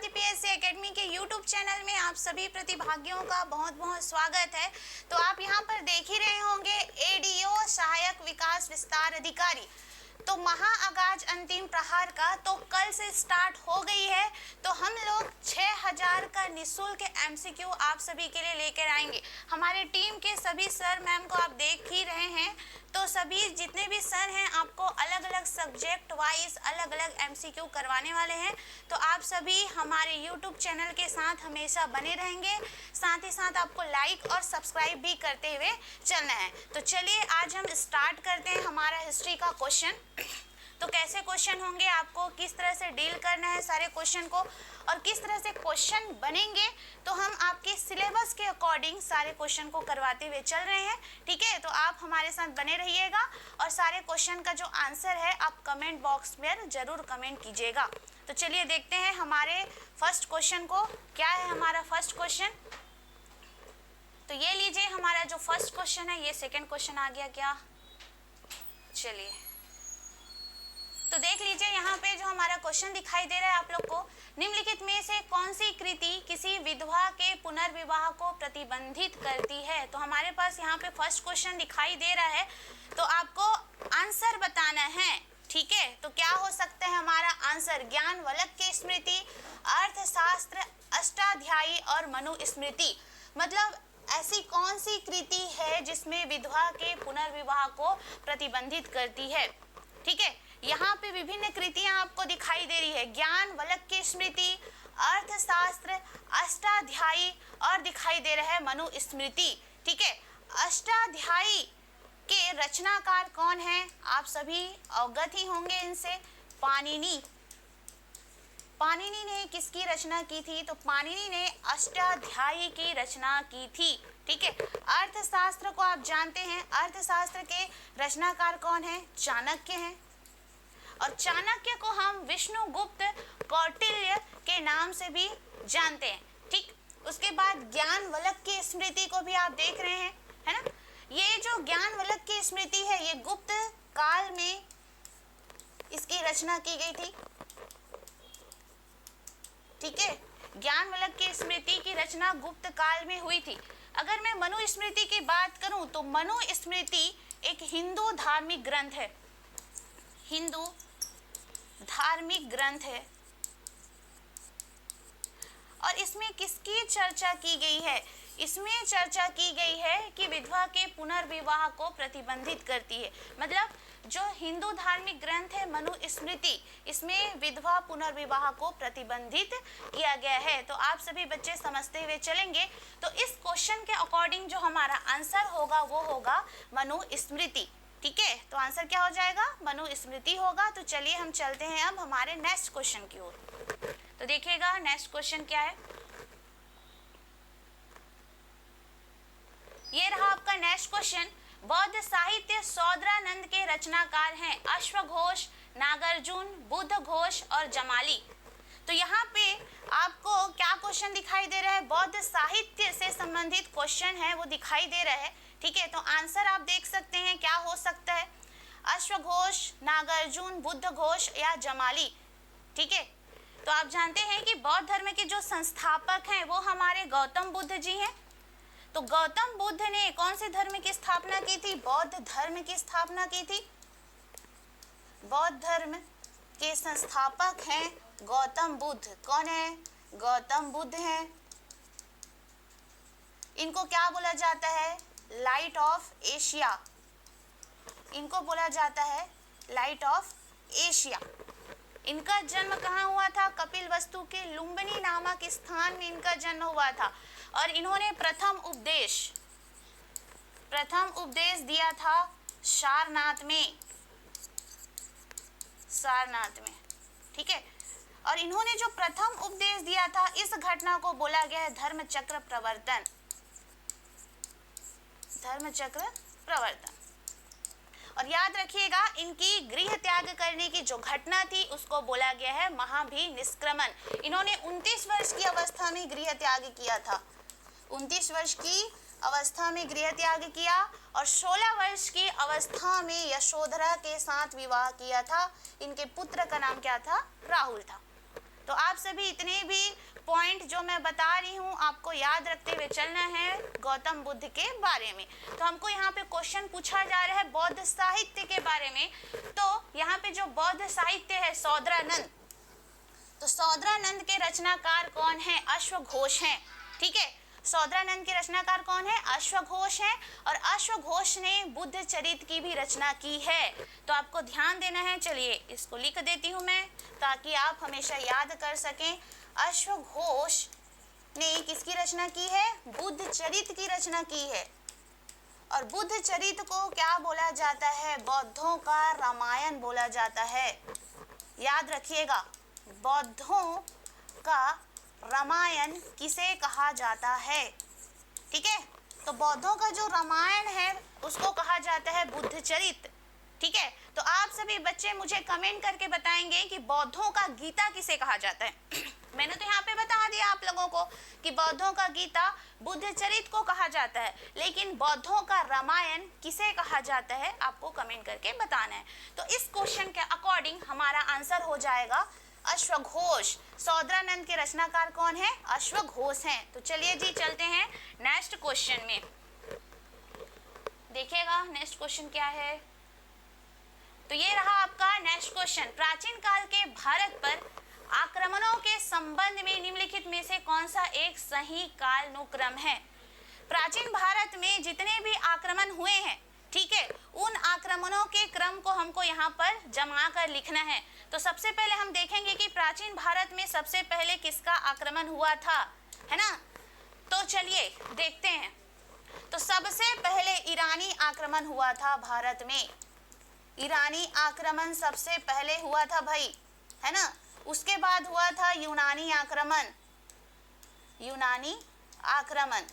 GPSC academy के YouTube channel में आप सभी प्रतिभागियों का बहुत बहुत स्वागत है। तो आप यहां पर देख ही रहे होंगे एडीओ सहायक विकास विस्तार अधिकारी। तो महाआगाज अंतिम प्रहार का तो कल से स्टार्ट हो गई है। तो हम लोग 6000 का निःशुल्क एमसीक्यू आप सभी के लिए लेकर आएंगे। हमारे टीम के सभी सर मैम को आप देख ही रहे हैं। तो सभी जितने भी सर हैं आपको अलग अलग सब्जेक्ट वाइज अलग अलग एमसीक्यू करवाने वाले हैं। तो आप सभी हमारे यूट्यूब चैनल के साथ हमेशा बने रहेंगे। साथ ही साथ आपको लाइक और सब्सक्राइब भी करते हुए चलना है। तो चलिए आज हम स्टार्ट करते हैं हमारा हिस्ट्री का क्वेश्चन। तो कैसे क्वेश्चन होंगे, आपको किस तरह से डील करना है सारे क्वेश्चन को और किस तरह से क्वेश्चन बनेंगे, तो हम आपके सिलेबस के अकॉर्डिंग सारे क्वेश्चन को करवाते हुए चल रहे हैं। ठीक है, तो आप हमारे साथ बने रहिएगा और सारे क्वेश्चन का जो आंसर है आप कमेंट बॉक्स में जरूर कमेंट कीजिएगा। तो चलिए देखते हैं हमारे फर्स्ट क्वेश्चन को। क्या है हमारा फर्स्ट क्वेश्चन? तो ये लीजिए हमारा जो फर्स्ट क्वेश्चन है, ये सेकेंड क्वेश्चन आ गया क्या? चलिए तो देख लीजिए यहाँ पे जो हमारा क्वेश्चन दिखाई दे रहा है आप लोग को, निम्नलिखित में से कौन सी कृति किसी विधवा के पुनर्विवाह को प्रतिबंधित करती है? तो हमारे पास यहाँ पे फर्स्ट क्वेश्चन दिखाई दे रहा है, तो आपको आंसर बताना है। ठीक है, तो क्या हो सकता है हमारा आंसर? ज्ञानवल्क्य स्मृति, अर्थशास्त्र, अष्टाध्यायी और मनुस्मृति। मतलब ऐसी कौन सी कृति है जिसमें विधवा के पुनर्विवाह को प्रतिबंधित करती है? ठीक है, यहाँ पे विभिन्न कृतियां आपको दिखाई दे रही है। ज्ञानवल्क्य स्मृति, अर्थशास्त्र, अष्टाध्यायी और दिखाई दे रहा है मनुस्मृति। ठीक है, अष्टाध्यायी के रचनाकार कौन है? आप सभी अवगत ही होंगे इनसे। पाणिनि। पाणिनि ने किसकी रचना की थी? तो पाणिनि ने अष्टाध्यायी की रचना की थी। ठीक है, अर्थशास्त्र को आप जानते हैं, अर्थशास्त्र के रचनाकार कौन है? चाणक्य हैं। और चाणक्य को हम विष्णुगुप्त कौटिल्य के नाम से भी जानते हैं। ठीक, उसके बाद ज्ञानवल्क्य स्मृति को भी आप देख रहे हैं, है ना। ये जो ज्ञानवल्क्य स्मृति है ये गुप्त काल में इसकी रचना की गई थी। ठीक है, ज्ञानवल्क्य स्मृति की रचना गुप्त काल में हुई थी। अगर मैं मनुस्मृति की बात करूं तो मनुस्मृति एक हिंदू धार्मिक ग्रंथ है। हिंदू धार्मिक ग्रंथ है और इसमें किसकी चर्चा की गई है? इसमें चर्चा की गई है कि विधवा के पुनर्विवाह को प्रतिबंधित करती है। मतलब जो हिंदू धार्मिक ग्रंथ है मनुस्मृति, इसमें विधवा पुनर्विवाह को प्रतिबंधित किया गया है। तो आप सभी बच्चे समझते हुए चलेंगे। तो इस क्वेश्चन के अकॉर्डिंग जो हमारा आंसर होगा वो होगा मनुस्मृति। ठीक है, तो आंसर क्या हो जाएगा? मनुस्मृति होगा। तो चलिए हम चलते हैं अब हमारे नेक्स्ट क्वेश्चन की ओर। तो देखिएगा नेक्स्ट क्वेश्चन क्या है। ये रहा आपका नेक्स्ट क्वेश्चन। बौद्ध साहित्य सौंदरानंद के रचनाकार हैं अश्वघोष, नागार्जुन, बुद्धघोष और जमाली। तो यहाँ पे आपको क्या क्वेश्चन दिखाई दे रहा है? बौद्ध साहित्य से संबंधित क्वेश्चन है वो दिखाई दे रहा है। ठीक है, तो आंसर आप देख सकते हैं क्या हो सकता है? अश्वघोष, नागार्जुन, बुद्धघोष या जमाली। ठीक है, तो आप जानते हैं कि बौद्ध धर्म के जो संस्थापक हैं वो हमारे गौतम बुद्ध जी हैं। तो गौतम बुद्ध ने कौन से धर्म की स्थापना की थी? बौद्ध धर्म की स्थापना की थी। बौद्ध धर्म के संस्थापक हैं गौतम बुद्ध। कौन है? गौतम बुद्ध हैं। इनको क्या बोला जाता है? Light of Asia. इनको बोला जाता है लाइट ऑफ एशिया। इनका जन्म कहाँ हुआ था? कपिलवस्तु के लुम्बिनी नामक स्थान में इनका जन्म हुआ था। और इन्होंने प्रथम उपदेश दिया था सारनाथ में। सारनाथ में। ठीक है, और इन्होंने जो प्रथम उपदेश दिया था इस घटना को बोला गया है धर्मचक्र प्रवर्तन। धर्मचक्र प्रवर्तन। और याद रखिएगा इनकी गृह त्याग करने की जो घटना थी उसको बोला गया है महाभिनिष्क्रमण। इन्होंने 29 वर्ष की अवस्था में गृह त्याग किया था। 29 वर्ष की अवस्था में गृह त्याग किया और 16 वर्ष की अवस्था में यशोधरा के साथ विवाह किया था। इनके पुत्र का नाम क्या था? राहुल था। तो आप सभी इतने भी पॉइंट जो मैं बता रही हूँ आपको याद रखते हुए चलना है गौतम बुद्ध के बारे में। तो हमको यहाँ पे क्वेश्चन पूछा जा रहा है बौद्ध साहित्य के बारे में। तो यहाँ पे जो बौद्ध साहित्य है सौद्रानंद, तो सौद्रानंद के रचनाकार कौन है? अश्वघोष हैं। ठीक है, सौद्रानंद के रचनाकार कौन है? अश्वघोष हैं। और अश्वघोष ने बुद्ध चरित्र की भी रचना की है। तो आपको ध्यान देना है। चलिए इसको लिख देती हूँ मैं ताकि आप हमेशा याद कर सकें। अश्वघोष ने किसकी रचना की है? बुद्ध चरित्र की रचना की है। और बुद्ध चरित्र को क्या बोला जाता है? बौद्धों का रामायण बोला जाता है। याद रखिएगा, बौद्धों का रामायण किसे कहा जाता है? ठीक है, तो बौद्धों का जो रामायण है उसको कहा जाता है बुद्ध चरित्र। ठीक है, तो आप सभी बच्चे मुझे कमेंट करके बताएंगे कि बौद्धों का गीता किसे कहा जाता है। मैंने तो यहाँ पे बता दिया आप लोगों को कि बौद्धों का गीता बुद्ध चरित्र को कहा जाता है, लेकिन बौद्धों का रामायण किसे कहा जाता है आपको कमेंट करके बताना है। तो इस क्वेश्चन के अकॉर्डिंग हमारा आंसर हो जाएगा अश्वघोष। सौद्रानंद के रचनाकार कौन है? अश्वघोष हैं। तो चलिए जी चलते हैं नेक्स्ट क्वेश्चन में। देखिएगा नेक्स्ट क्वेश्चन क्या है। तो ये रहा आपका नेक्स्ट क्वेश्चन। प्राचीन काल के भारत पर आक्रमणों के संबंध में निम्नलिखित में से कौन सा एक सही कालानुक्रम है? प्राचीन भारत में जितने भी आक्रमण हुए हैं, ठीक है, उन आक्रमणों के क्रम को हमको यहाँ पर जमा कर लिखना है। तो सबसे पहले हम देखेंगे कि प्राचीन भारत में सबसे पहले किसका आक्रमण हुआ था, है ना। तो चलिए देखते हैं। तो सबसे पहले ईरानी आक्रमण हुआ था भारत में। ईरानी आक्रमण सबसे पहले हुआ था भाई, है ना। उसके बाद हुआ था यूनानी आक्रमण। यूनानी आक्रमण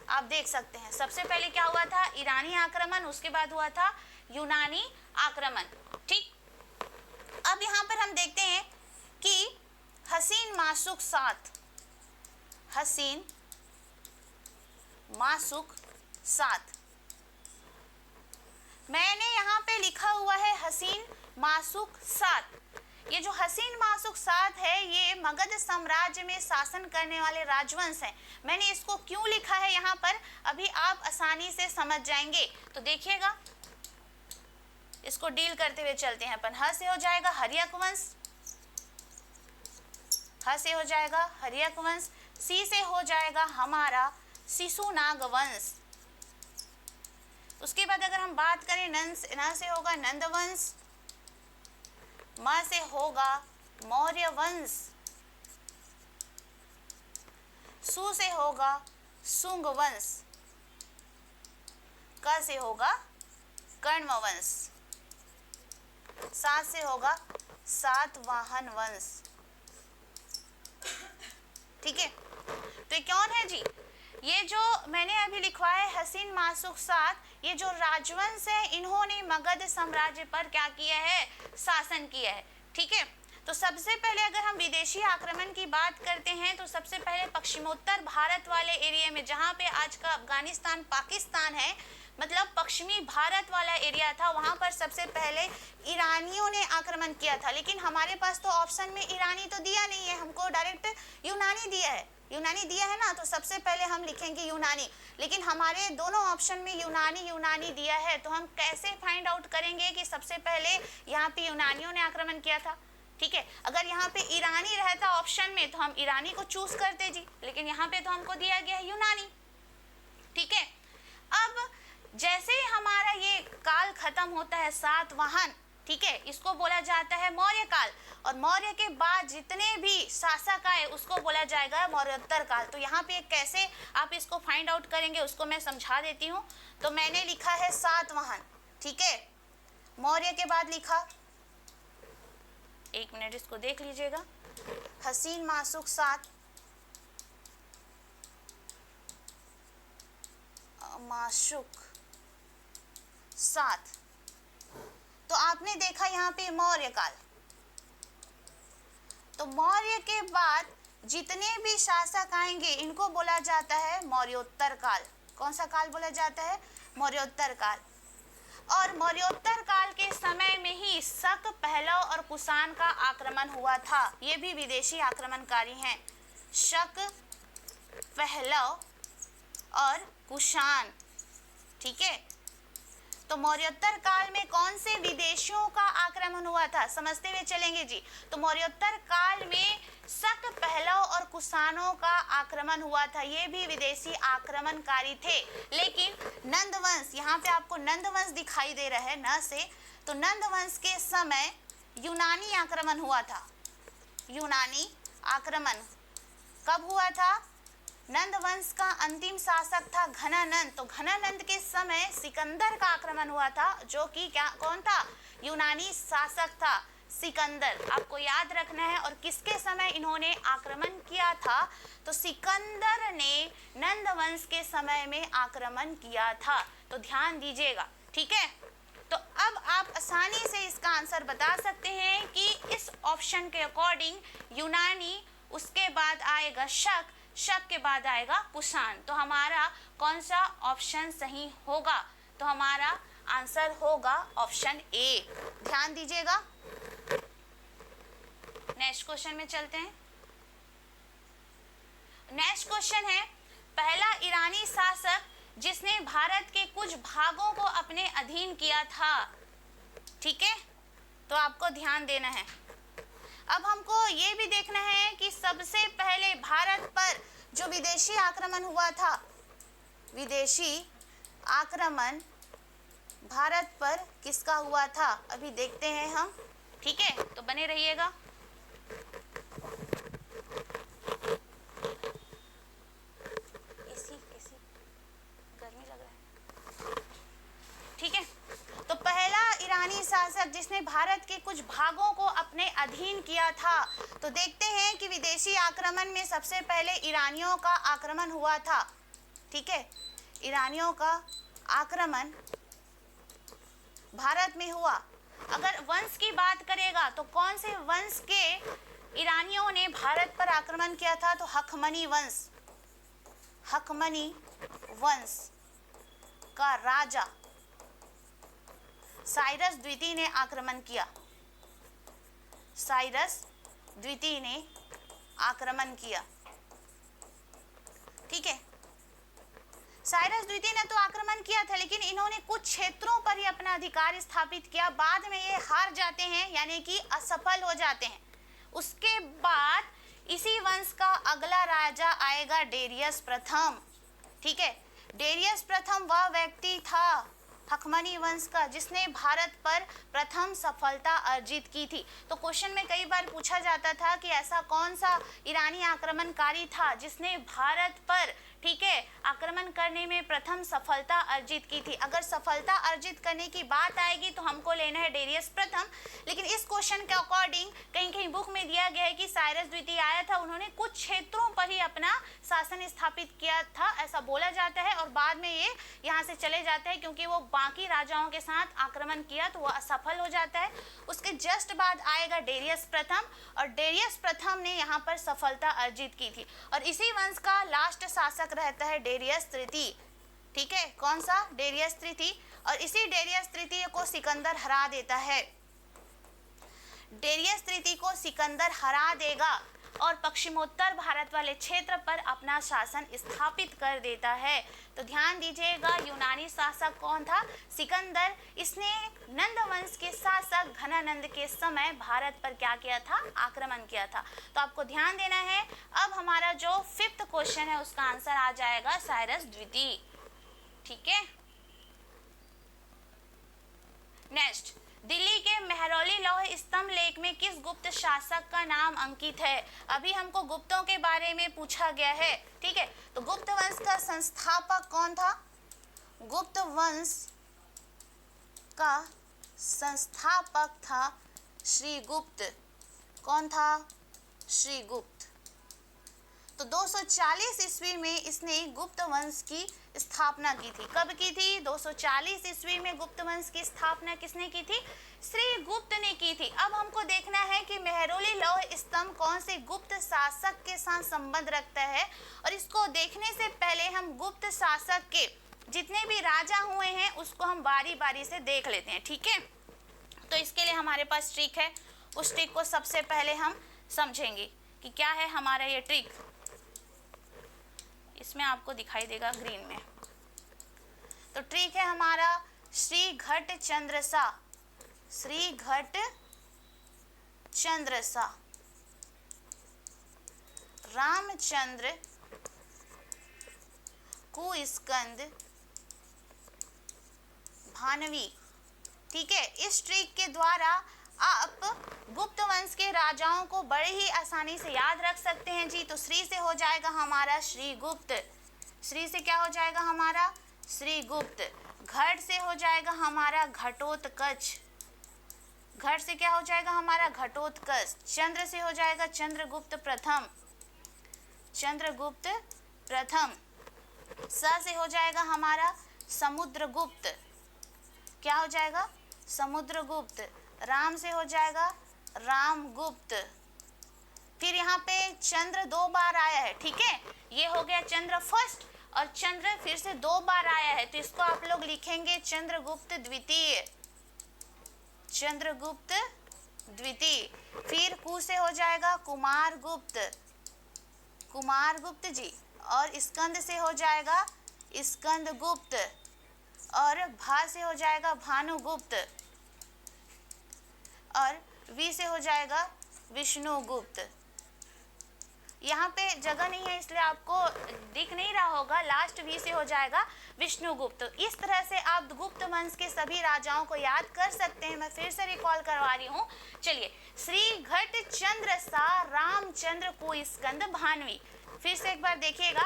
आप देख सकते हैं, सबसे पहले क्या हुआ था? ईरानी आक्रमण, उसके बाद हुआ था यूनानी आक्रमण। ठीक, अब यहाँ पर हम देखते हैं कि हसीन माशुक साथ, हसीन माशुक साथ, मैंने यहाँ पे लिखा हुआ है हसीन माशुक साथ। ये जो हसीन माशुक साथ है ये मगध साम्राज्य में शासन करने वाले राजवंश हैं। मैंने इसको क्यों लिखा है यहाँ पर अभी आप आसानी से समझ जाएंगे। तो देखिएगा, इसको डील करते हुए चलते हैं अपन। ह से हो जाएगा हर्यक वंश, ह से हो जाएगा हर्यक वंश। सी से हो जाएगा हमारा शिशुनाग वंश। उसके बाद अगर हम बात करें न से होगा नंद वंश, म से होगा मौर्य वंश, सु से होगा सुंग वंश, क से होगा कण्व वंश, सात से होगा सातवाहन वंश। ठीक है, तो ये कौन है जी? ये जो मैंने अभी लिखवाया है हसीन माशुक साथ, ये जो राजवंश है इन्होंने मगध साम्राज्य पर क्या किया है? शासन किया है। ठीक है, तो सबसे पहले अगर हम विदेशी आक्रमण की बात करते हैं तो सबसे पहले पश्चिमोत्तर भारत वाले एरिया में, जहाँ पे आज का अफगानिस्तान पाकिस्तान है, मतलब पश्चिमी भारत वाला एरिया था, वहाँ पर सबसे पहले ईरानियों ने आक्रमण किया था। लेकिन हमारे पास तो ऑप्शन में ईरानी तो दिया नहीं है, हमको डायरेक्ट यूनानी दिया है। यूनानी दिया है ना, तो सबसे पहले हम लिखेंगे यूनानी। लेकिन हमारे दोनों ऑप्शन में यूनानी यूनानी दिया है, तो हम कैसे फाइंड आउट करेंगे कि सबसे पहले यहाँ पे यूनानियों ने आक्रमण किया था? ठीक है, अगर यहाँ पे ईरानी रहता ऑप्शन में तो हम ईरानी को चूज करते जी, लेकिन यहाँ पे तो हमको दिया गया है यूनानी। ठीक है, अब जैसे ही हमारा ये काल खत्म होता है सातवाहन, ठीक है, इसको बोला जाता है मौर्य काल। और मौर्य के बाद जितने भी शासक आए उसको बोला जाएगा मौर्योत्तर काल। तो यहाँ पे कैसे आप इसको फाइंड आउट करेंगे उसको मैं समझा देती हूँ। तो मैंने लिखा है सातवाहन, ठीक है, मौर्य के बाद लिखा, एक मिनट इसको देख लीजिएगा, हसीन माशुक सात, माशुक सात, तो आपने देखा यहाँ पे मौर्य काल। तो मौर्य के बाद जितने भी शासक आएंगे इनको बोला जाता है मौर्योत्तर काल। कौन सा काल बोला जाता है? मौर्योत्तर काल। और मौर्योत्तर काल के समय में ही शक, पहलव और कुषाण का आक्रमण हुआ था। ये भी विदेशी आक्रमणकारी हैं, शक, पहलव और कुषाण। ठीक है, तो मौर्योत्तर काल में कौन से विदेशियों का आक्रमण हुआ था, समझते हुए चलेंगे जी। तो मौर्योत्तर काल में शक, पहलव और कुषाणों का आक्रमण हुआ था। ये भी विदेशी आक्रमणकारी थे। लेकिन नंदवंश, यहाँ पे आपको नंदवंश दिखाई दे रहा है न से, तो नंदवंश के समय यूनानी आक्रमण हुआ था। यूनानी आक्रमण कब हुआ था? नंदवंश का अंतिम शासक था घनानंद। तो घनानंद के समय सिकंदर का आक्रमण हुआ था, जो कि क्या कौन था? यूनानी शासक था सिकंदर। आपको याद रखना है। और किसके समय इन्होंने आक्रमण किया था? तो सिकंदर ने नंदवंश के समय में आक्रमण किया था। तो ध्यान दीजिएगा, ठीक है। तो अब आप आसानी से इसका आंसर बता सकते हैं कि इस ऑप्शन के अकॉर्डिंग यूनानी, उसके बाद आएगा शक, शक के बाद आएगा कुषाण। तो हमारा कौन सा ऑप्शन सही होगा? तो हमारा आंसर होगा ऑप्शन ए। ध्यान दीजिएगा। नेक्स्ट क्वेश्चन में चलते हैं। नेक्स्ट क्वेश्चन है, पहला ईरानी शासक जिसने भारत के कुछ भागों को अपने अधीन किया था। ठीक है, तो आपको ध्यान देना है। अब हमको ये भी देखना है कि सबसे पहले भारत पर जो विदेशी आक्रमण हुआ था, विदेशी आक्रमण भारत पर किसका हुआ था, अभी देखते हैं हम। ठीक है, तो बने रहिएगा। गर्मी लग रहा है। ठीक है, तो पहला ईरानी शासक जिसने भारत के कुछ भागों को अपने अधीन किया था। तो देखते हैं कि विदेशी आक्रमण में सबसे पहले ईरानियों का आक्रमण हुआ था। ठीक है, ईरानियों का आक्रमण भारत में हुआ। अगर वंश की बात करेगा तो कौन से वंश के ईरानियों ने भारत पर आक्रमण किया था? तो हखमनी वंश, हखमनी वंश का राजा साइरस द्वितीय ने आक्रमण किया। साइरस द्वितीय ने आक्रमण किया। ठीक है, साइरस द्वितीय ने तो आक्रमण किया था, लेकिन इन्होंने कुछ क्षेत्रों पर ही अपना अधिकार स्थापित किया। बाद में ये हार जाते हैं, यानी कि असफल हो जाते हैं। उसके बाद इसी वंश का अगला राजा आएगा डेरियस प्रथम। ठीक है, डेरियस प्रथम वह व्यक्ति था हखमनी वंश का जिसने भारत पर प्रथम सफलता अर्जित की थी। तो क्वेश्चन में कई बार पूछा जाता था कि ऐसा कौन सा ईरानी आक्रमणकारी था जिसने भारत पर, ठीक है, आक्रमण करने में प्रथम सफलता अर्जित की थी। अगर सफलता अर्जित करने की बात आएगी तो हमको लेना है डेरियस प्रथम, लेकिन इस क्वेश्चन के अकॉर्डिंग कहीं कहीं बुक में दिया गया है कि साइरस द्वितीय आया था, उन्होंने कुछ क्षेत्रों पर ही अपना शासन स्थापित किया था, ऐसा बोला जाता है। और बाद में ये यहाँ से चले जाते हैं क्योंकि वो बाकी राजाओं के साथ आक्रमण किया तो वो असफल हो जाता है। उसके जस्ट बाद आएगा डेरियस प्रथम, और डेरियस प्रथम ने यहाँ पर सफलता अर्जित की थी। और इसी वंश का लास्ट शासक रहता है डेरियस तृतीय। ठीक है, कौन सा? डेरियस तृतीय। और इसी डेरियस तृतीय को सिकंदर हरा देता है। डेरियस तृतीय को सिकंदर हरा देगा और पश्चिमोत्तर भारत वाले क्षेत्र पर अपना शासन स्थापित कर देता है। तो ध्यान दीजिएगा, यूनानी शासक कौन था? सिकंदर। इसने नंद वंश के शासक घनानंद के समय भारत पर क्या किया था? आक्रमण किया था। तो आपको ध्यान देना है। अब हमारा जो 5th क्वेश्चन है उसका आंसर आ जाएगा साइरस द्वितीय। ठीक है, नेक्स्ट, दिल्ली के मेहरौली लौह स्तंभ लेख में किस गुप्त शासक का नाम अंकित है? अभी हमको गुप्तों के बारे में पूछा गया है। ठीक है, तो गुप्त वंश का संस्थापक कौन था? गुप्त वंश का संस्थापक था श्रीगुप्त। कौन था? श्रीगुप्त। तो 240 ईस्वी में इसने गुप्त वंश की स्थापना की थी। कब की थी? 240 ईस्वी में गुप्त वंश की स्थापना किसने की थी? श्रीगुप्त ने की थी। अब हमको देखना है कि मेहरौली लौह स्तंभ कौन से गुप्त शासक के साथ संबंध रखता है, और इसको देखने से पहले हम गुप्त शासक के जितने भी राजा हुए हैं उसको हम बारी बारी से देख लेते हैं। ठीक है, तो इसके लिए हमारे पास ट्रिक है, उस ट्रिक को सबसे पहले हम समझेंगे कि क्या है हमारा ये ट्रिक। इसमें आपको दिखाई देगा ग्रीन में। तो ट्रिक है हमारा श्री घट चंद्रसा, श्री घट चंद्रसा रामचंद्र कुस्कंद भानवी। ठीक है, इस ट्रिक के द्वारा आप गुप्त वंश के राजाओं को बड़े ही आसानी से याद रख सकते हैं जी। तो श्री से हो जाएगा हमारा श्रीगुप्त, श्री से क्या हो जाएगा हमारा श्रीगुप्त। घट से हो जाएगा हमारा घटोत्कच, घट से क्या हो जाएगा हमारा घटोत्कच। चंद्र से हो जाएगा चंद्रगुप्त प्रथम, चंद्रगुप्त प्रथम। स से हो जाएगा हमारा समुद्रगुप्त, क्या हो जाएगा समुद्रगुप्त। राम से हो जाएगा रामगुप्त। फिर यहाँ पे चंद्र 2 बार आया है, ठीक है, ये हो गया चंद्र फर्स्ट और चंद्र फिर से 2 बार आया है, तो इसको आप लोग लिखेंगे चंद्रगुप्त द्वितीय, चंद्रगुप्त द्वितीय। फिर कु से हो जाएगा कुमारगुप्त, कुमारगुप्त जी। और स्कंद से हो जाएगा स्कंदगुप्त और भा से हो जाएगा भानुगुप्त और वी से हो जाएगा विष्णुगुप्त। यहाँ पे जगह नहीं है इसलिए आपको दिख नहीं रहा होगा, लास्ट वी से हो जाएगा विष्णुगुप्त। इस तरह से आप गुप्त वंश के सभी राजाओं को याद कर सकते हैं। मैं फिर से रिकॉल करवा रही हूँ। चलिए, श्री घट चंद्रसा रामचंद्र कुस्कंद भानवी। फिर से एक बार देखिएगा,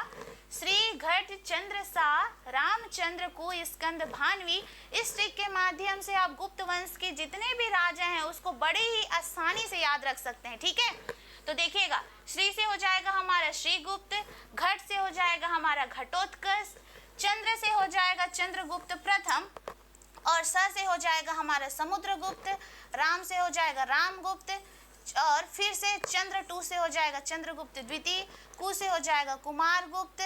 श्री घट चंद्रसा रामचंद्र कुस्कंद भानवी। इस ट्रिक के माध्यम से आप गुप्त वंश के जितने भी राजा हैं उसको बड़े ही आसानी से याद रख सकते हैं। ठीक है, तो देखिएगा, श्री से हो जाएगा हमारा श्रीगुप्त, घट से हो जाएगा हमारा घटोत्कच, चंद्र से हो जाएगा चंद्रगुप्त प्रथम और स से हो जाएगा हमारा समुद्रगुप्त, राम से हो जाएगा रामगुप्त और फिर से चंद्र 2 से हो जाएगा चंद्रगुप्त द्वितीय, कु से हो जाएगा कुमारगुप्त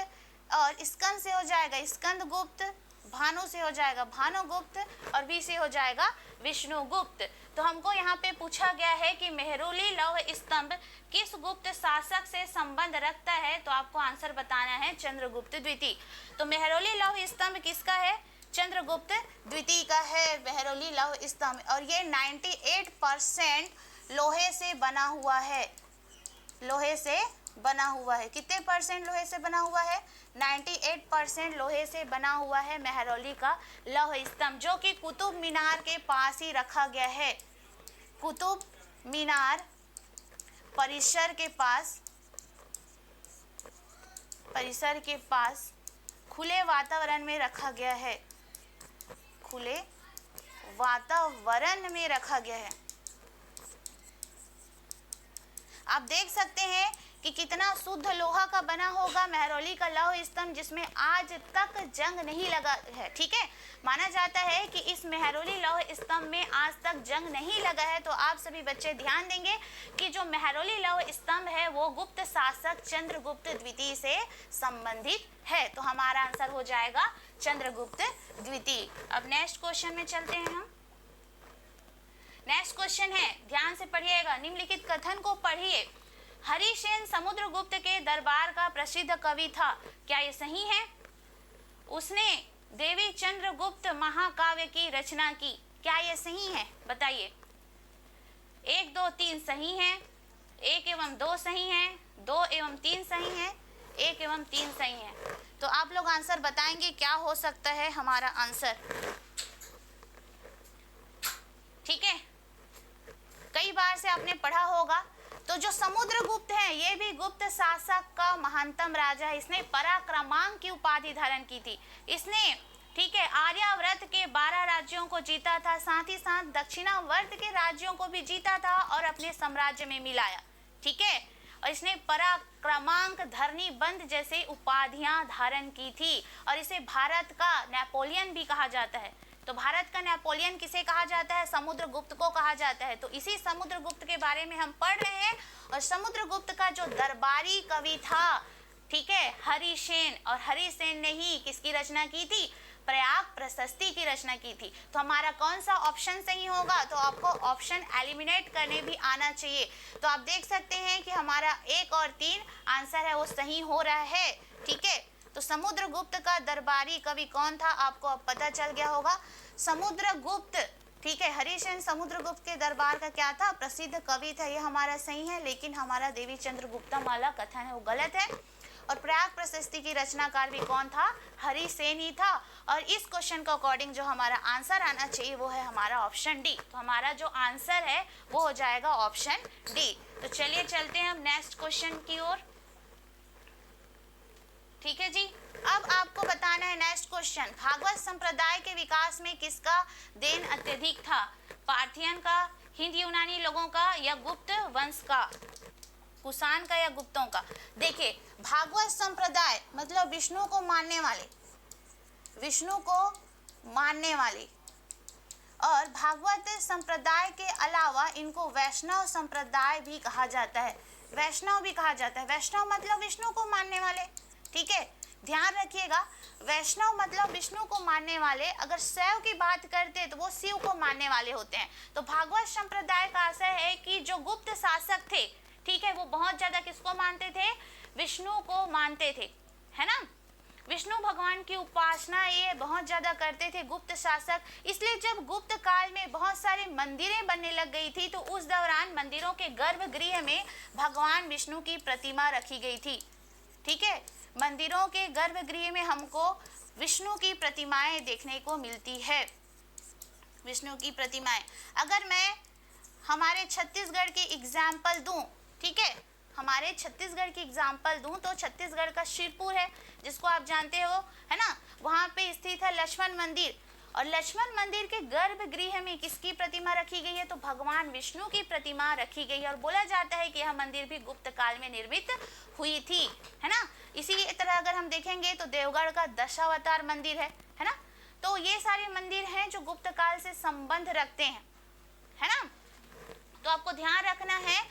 और स्कंद से हो जाएगा स्कंदगुप्त, भानु से हो जाएगा भानुगुप्त और वी से हो जाएगा विष्णुगुप्त। तो हमको यहाँ पे पूछा गया है कि मेहरौली लौह स्तंभ किस गुप्त शासक से संबंध रखता है, तो आपको आंसर बताना है चंद्रगुप्त द्वितीय। तो मेहरौली लौह स्तंभ किसका है? चंद्रगुप्त द्वितीय का है मेहरौली लौह स्तंभ और ये 98% लोहे से बना हुआ है, लोहे से बना हुआ है। कितने परसेंट लोहे से बना हुआ है? 98% लोहे से बना हुआ है मेहरौली का लौह स्तंभ, जो कि कुतुब मीनार के पास ही रखा गया है। कुतुब मीनार परिसर के पास खुले वातावरण में रखा गया है, खुले वातावरण में रखा गया है। आप देख सकते हैं कि कितना शुद्ध लोहा का बना होगा मेहरौली का लौह स्तंभ, जिसमें आज तक जंग नहीं लगा है। ठीक है, माना जाता है कि इस मेहरौली लौह स्तंभ में आज तक जंग नहीं लगा है। तो आप सभी बच्चे ध्यान देंगे कि जो मेहरौली लौह स्तंभ है वो गुप्त शासक चंद्रगुप्त द्वितीय से संबंधित है। तो हमारा आंसर हो जाएगा चंद्रगुप्त द्वितीय। अब नेक्स्ट क्वेश्चन में चलते हैं हम। नेक्स्ट क्वेश्चन है, ध्यान से पढ़िएगा, निम्नलिखित कथन को पढ़िए। हरिसेन समुद्रगुप्त के दरबार का प्रसिद्ध कवि था, क्या ये सही है? उसने देवी चंद्रगुप्त महाकाव्य की रचना की, क्या ये सही है? बताइए। 1 2 3 सही है, 1 एवं 2 सही है, 2 एवं 3 सही है, 1 एवं 3 सही है। तो आप लोग आंसर बताएंगे क्या हो सकता है हमारा आंसर। ठीक है, कई बार से आपने पढ़ा होगा। तो जो समुद्रगुप्त है ये भी गुप्त शासक का महानतम राजा है। इसने पराक्रमांक की उपाधि धारण की थी। इसने, ठीक है, आर्यावर्त के 12 राज्यों को जीता था, साथ ही साथ दक्षिणावर्त के राज्यों को भी जीता था और अपने साम्राज्य में मिलाया। ठीक है, और इसने पराक्रमांक, धरनी बंद जैसे उपाधियां धारण की थी और इसे भारत का नेपोलियन भी कहा जाता है। तो भारत का नेपोलियन किसे कहा जाता है? समुद्रगुप्त को कहा जाता है। तो इसी समुद्रगुप्त के बारे में हम पढ़ रहे हैं। और समुद्रगुप्त का जो दरबारी कवि था, ठीक है, हरिसेन, और हरिसेन ने ही किसकी रचना की थी? प्रयाग प्रशस्ति की रचना की थी। तो हमारा कौन सा ऑप्शन सही होगा? तो आपको ऑप्शन एलिमिनेट करने भी आना चाहिए। तो आप देख सकते हैं कि हमारा 1 और 3 आंसर है वो सही हो रहा है। ठीक है, तो समुद्रगुप्त का दरबारी कवि कौन था? आपको अब पता चल गया होगा, समुद्रगुप्त। ठीक है, हरिश्चंद्र समुद्रगुप्त के दरबार का क्या था? प्रसिद्ध कवि था। ये हमारा सही है, लेकिन हमारा देवी चंद्रगुप्ता माला कथन है वो गलत है। और प्रयाग प्रशस्ति की रचनाकार भी कौन था? हरिसेन ही था। और इस क्वेश्चन के अकॉर्डिंग जो हमारा आंसर आना चाहिए वो है हमारा ऑप्शन डी। तो हमारा जो आंसर है वो हो जाएगा ऑप्शन डी। तो चलिए चलते हैं हम नेक्स्ट क्वेश्चन की ओर। ठीक है जी, अब आपको बताना है नेक्स्ट क्वेश्चन, भागवत संप्रदाय के विकास में किसका देन अत्यधिक था? पार्थियन का, हिंद यूनानी लोगों का, या गुप्त वंश का, कुषाण का या गुप्तों का? देखिए, भागवत संप्रदाय मतलब विष्णु को मानने वाले, विष्णु को मानने वाले। और भागवत संप्रदाय के अलावा इनको वैष्णव संप्रदाय भी कहा जाता है, वैष्णव भी कहा जाता है। वैष्णव मतलब विष्णु को मानने वाले। ठीक है, ध्यान रखिएगा, वैष्णव मतलब विष्णु को मानने वाले। अगर शैव की बात करते तो वो शिव को मानने वाले होते हैं। तो भागवत संप्रदाय का आशय है कि जो गुप्त शासक थे, ठीक है, वो बहुत ज्यादा किसको मानते थे? विष्णु को मानते थे, है ना। विष्णु भगवान की उपासना ये बहुत ज्यादा करते थे गुप्त शासक। इसलिए जब गुप्त काल में बहुत सारे मंदिरें बनने लग गई थी तो उस दौरान मंदिरों के गर्भगृह में भगवान विष्णु की प्रतिमा रखी गई थी। ठीक है, मंदिरों के गर्भगृह में हमको विष्णु की प्रतिमाएं देखने को मिलती है, विष्णु की प्रतिमाएं। अगर मैं हमारे छत्तीसगढ़ की एग्जाम्पल दूं, ठीक है, हमारे छत्तीसगढ़ की एग्जाम्पल दूं तो छत्तीसगढ़ का शिरपुर है, जिसको आप जानते हो, है ना। वहाँ पे स्थित है लक्ष्मण मंदिर, और लक्ष्मण मंदिर के गर्भगृह में किसकी प्रतिमा रखी गई है? तो भगवान विष्णु की प्रतिमा रखी गई है। और बोला जाता है कि यह मंदिर भी गुप्त काल में निर्मित हुई थी, है ना। इसी तरह अगर हम देखेंगे तो देवगढ़ का दशावतार मंदिर है ना। तो ये सारे मंदिर हैं जो गुप्त काल से संबंध रखते हैं, है ना। तो आपको ध्यान रखना है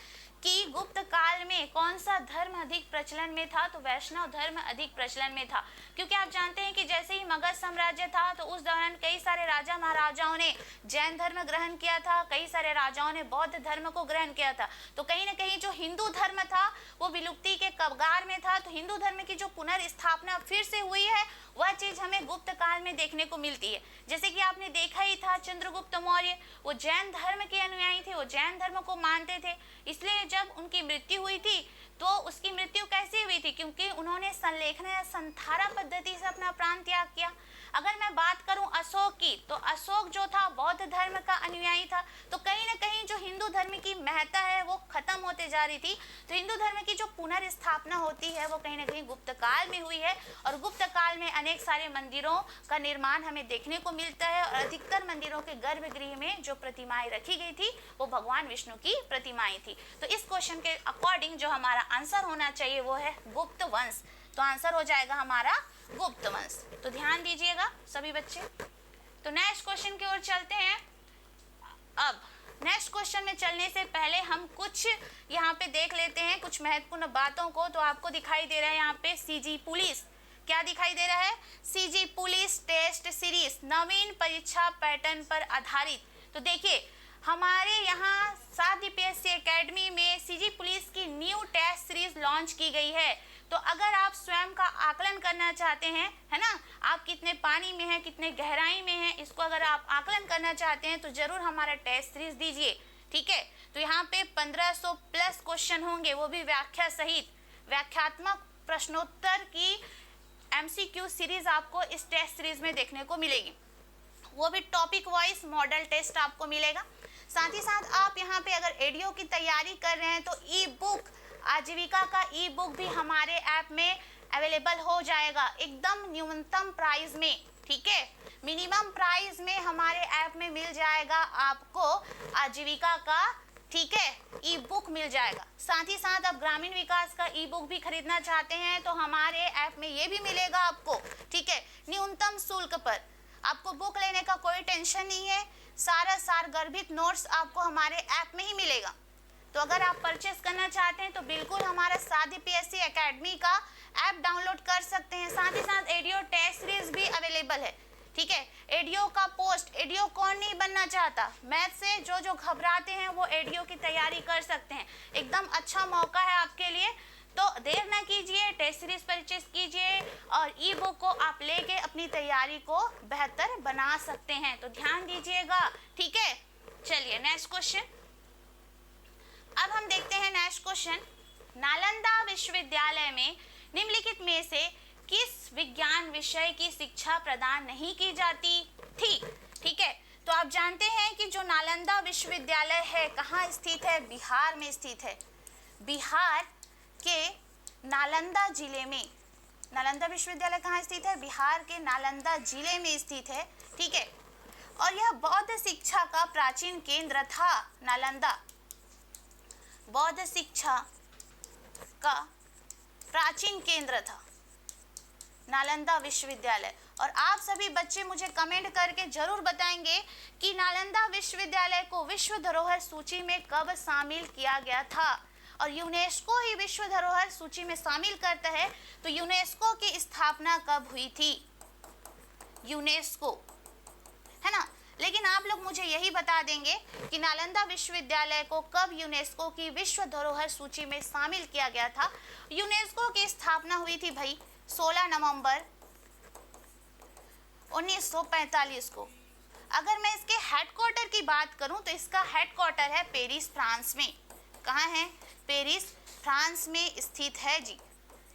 कि गुप्त काल में कौन सा धर्म अधिक प्रचलन में था? तो वैष्णव धर्म अधिक प्रचलन में था, क्योंकि आप जानते हैं कि जैसे ही मगध साम्राज्य था तो उस दौरान कई सारे राजा महाराजाओं ने जैन धर्म ग्रहण किया था, कई सारे राजाओं ने बौद्ध धर्म को ग्रहण किया था। तो कहीं ना कहीं जो हिंदू धर्म था वो विलुप्ति के कगार में था। तो हिंदू धर्म की जो पुनर्स्थापना फिर से हुई है वह चीज हमें गुप्त काल में देखने को मिलती है। जैसे कि आपने देखा ही था, चंद्रगुप्त मौर्य वो जैन धर्म के अनुयायी थे, वो जैन धर्म को मानते थे। इसलिए जब उनकी मृत्यु हुई थी तो उसकी मृत्यु कैसे हुई थी? क्योंकि उन्होंने संलेखना या संथारा पद्धति से अपना प्राण त्याग किया। अगर मैं बात करूं अशोक की, तो अशोक जो था बौद्ध धर्म का अनुयायी था। तो कहीं ना कहीं जो हिंदू धर्म की महत्ता है वो खत्म होते जा रही थी। तो हिंदू धर्म की जो पुनर्स्थापना होती है वो कहीं ना कहीं गुप्त काल में हुई है। और गुप्त काल में अनेक सारे मंदिरों का निर्माण हमें देखने को मिलता है। और अधिकतर मंदिरों के गर्भगृह में जो प्रतिमाएं रखी गई थी वो भगवान विष्णु की प्रतिमाएं थी। तो इस क्वेश्चन के अकॉर्डिंग जो हमारा आंसर होना चाहिए वो है गुप्त वंश। तो आंसर हो जाएगा हमारा गुप्त वंश। तो ध्यान दीजिएगा सभी बच्चे। तो नेक्स्ट क्वेश्चन की ओर चलते हैं। अब नेक्स्ट क्वेश्चन में चलने से पहले हम कुछ यहाँ पे देख लेते हैं कुछ महत्वपूर्ण बातों को। तो आपको दिखाई दे रहा है यहाँ पे सीजी पुलिस, क्या दिखाई दे रहा है? सीजी पुलिस टेस्ट सीरीज, नवीन परीक्षा पैटर्न पर आधारित। तो देखिए हमारे यहाँ साध्य पीएससी एकेडमी में सीजी पुलिस की न्यू टेस्ट सीरीज लॉन्च की गई है। तो अगर आप स्वयं का आकलन करना चाहते हैं, है ना, आप कितने पानी में हैं, कितने गहराई में हैं, इसको अगर आप आकलन करना चाहते हैं तो जरूर हमारा टेस्ट सीरीज दीजिए। ठीक है, तो यहाँ पे 1500 प्लस क्वेश्चन होंगे, वो भी व्याख्या सहित। व्याख्यात्मक प्रश्नोत्तर की एमसीक्यू सीरीज आपको इस टेस्ट सीरीज में देखने को मिलेगी, वो भी टॉपिक वाइज मॉडल टेस्ट आपको मिलेगा। साथ ही साथ आप यहाँ पे अगर एडीओ की तैयारी कर रहे हैं तो ई बुक आजीविका का ई बुक भी हमारे ऐप में अवेलेबल हो जाएगा एकदम न्यूनतम प्राइस में। ठीक है, मिनिमम प्राइस में हमारे ऐप में मिल जाएगा आपको आजीविका का, ठीक है, ई बुक मिल जाएगा। साथ ही साथ आप ग्रामीण विकास का ई बुक भी खरीदना चाहते हैं तो हमारे ऐप में ये भी मिलेगा आपको। ठीक है, न्यूनतम शुल्क पर आपको बुक लेने का कोई टेंशन नहीं है। सारा सार गर्भित नोट्स आपको हमारे ऐप में ही मिलेगा। तो अगर आप परचेस करना चाहते हैं तो बिल्कुल हमारा साध्य पीएससी एकेडमी का ऐप डाउनलोड कर सकते हैं। साथ ही साथ एडीओ टेस्ट सीरीज भी अवेलेबल है। ठीक है। एडीओ का पोस्ट, एडीओ कौन नहीं बनना चाहता? मैथ से जो जो घबराते हैं वो एडीओ की तैयारी कर सकते हैं, एकदम अच्छा मौका है आपके लिए। तो देर ना कीजिए, टेस्ट सीरीज परचेज कीजिए और ई बुक को आप लेके अपनी तैयारी को बेहतर बना सकते हैं, तो ध्यान दीजिएगा, ठीक है। चलिए नेक्स्ट क्वेश्चन, अब हम देखते हैं नेक्स्ट क्वेश्चन। नालंदा विश्वविद्यालय में निम्नलिखित में से किस विज्ञान विषय की शिक्षा प्रदान नहीं की जाती थी? ठीक है, तो आप जानते हैं कि जो नालंदा विश्वविद्यालय है कहाँ स्थित है? बिहार में स्थित है। बिहार के नालंदा जिले में, नालंदा विश्वविद्यालय कहाँ स्थित है? बिहार के नालंदा जिले में स्थित है, ठीक है। और यह बौद्ध शिक्षा का प्राचीन केंद्र था। नालंदा बौद्ध शिक्षा का प्राचीन केंद्र था नालंदा विश्वविद्यालय। और आप सभी बच्चे मुझे कमेंट करके जरूर बताएंगे कि नालंदा विश्वविद्यालय को विश्व धरोहर सूची में कब शामिल किया गया था। और यूनेस्को ही विश्व धरोहर सूची में शामिल करता है, तो यूनेस्को की स्थापना कब हुई थी? यूनेस्को, है ना। लेकिन आप लोग मुझे यही बता देंगे कि नालंदा विश्वविद्यालय को कब यूनेस्को की विश्व धरोहर सूची में शामिल किया गया था। यूनेस्को की स्थापना हुई थी भाई 16 नवंबर 1945 को। अगर मैं इसके हेडक्वार्टर की बात करूं तो इसका हेडक्वार्टर है पेरिस, फ्रांस में। कहाँ है? पेरिस, फ्रांस में स्थित है जी।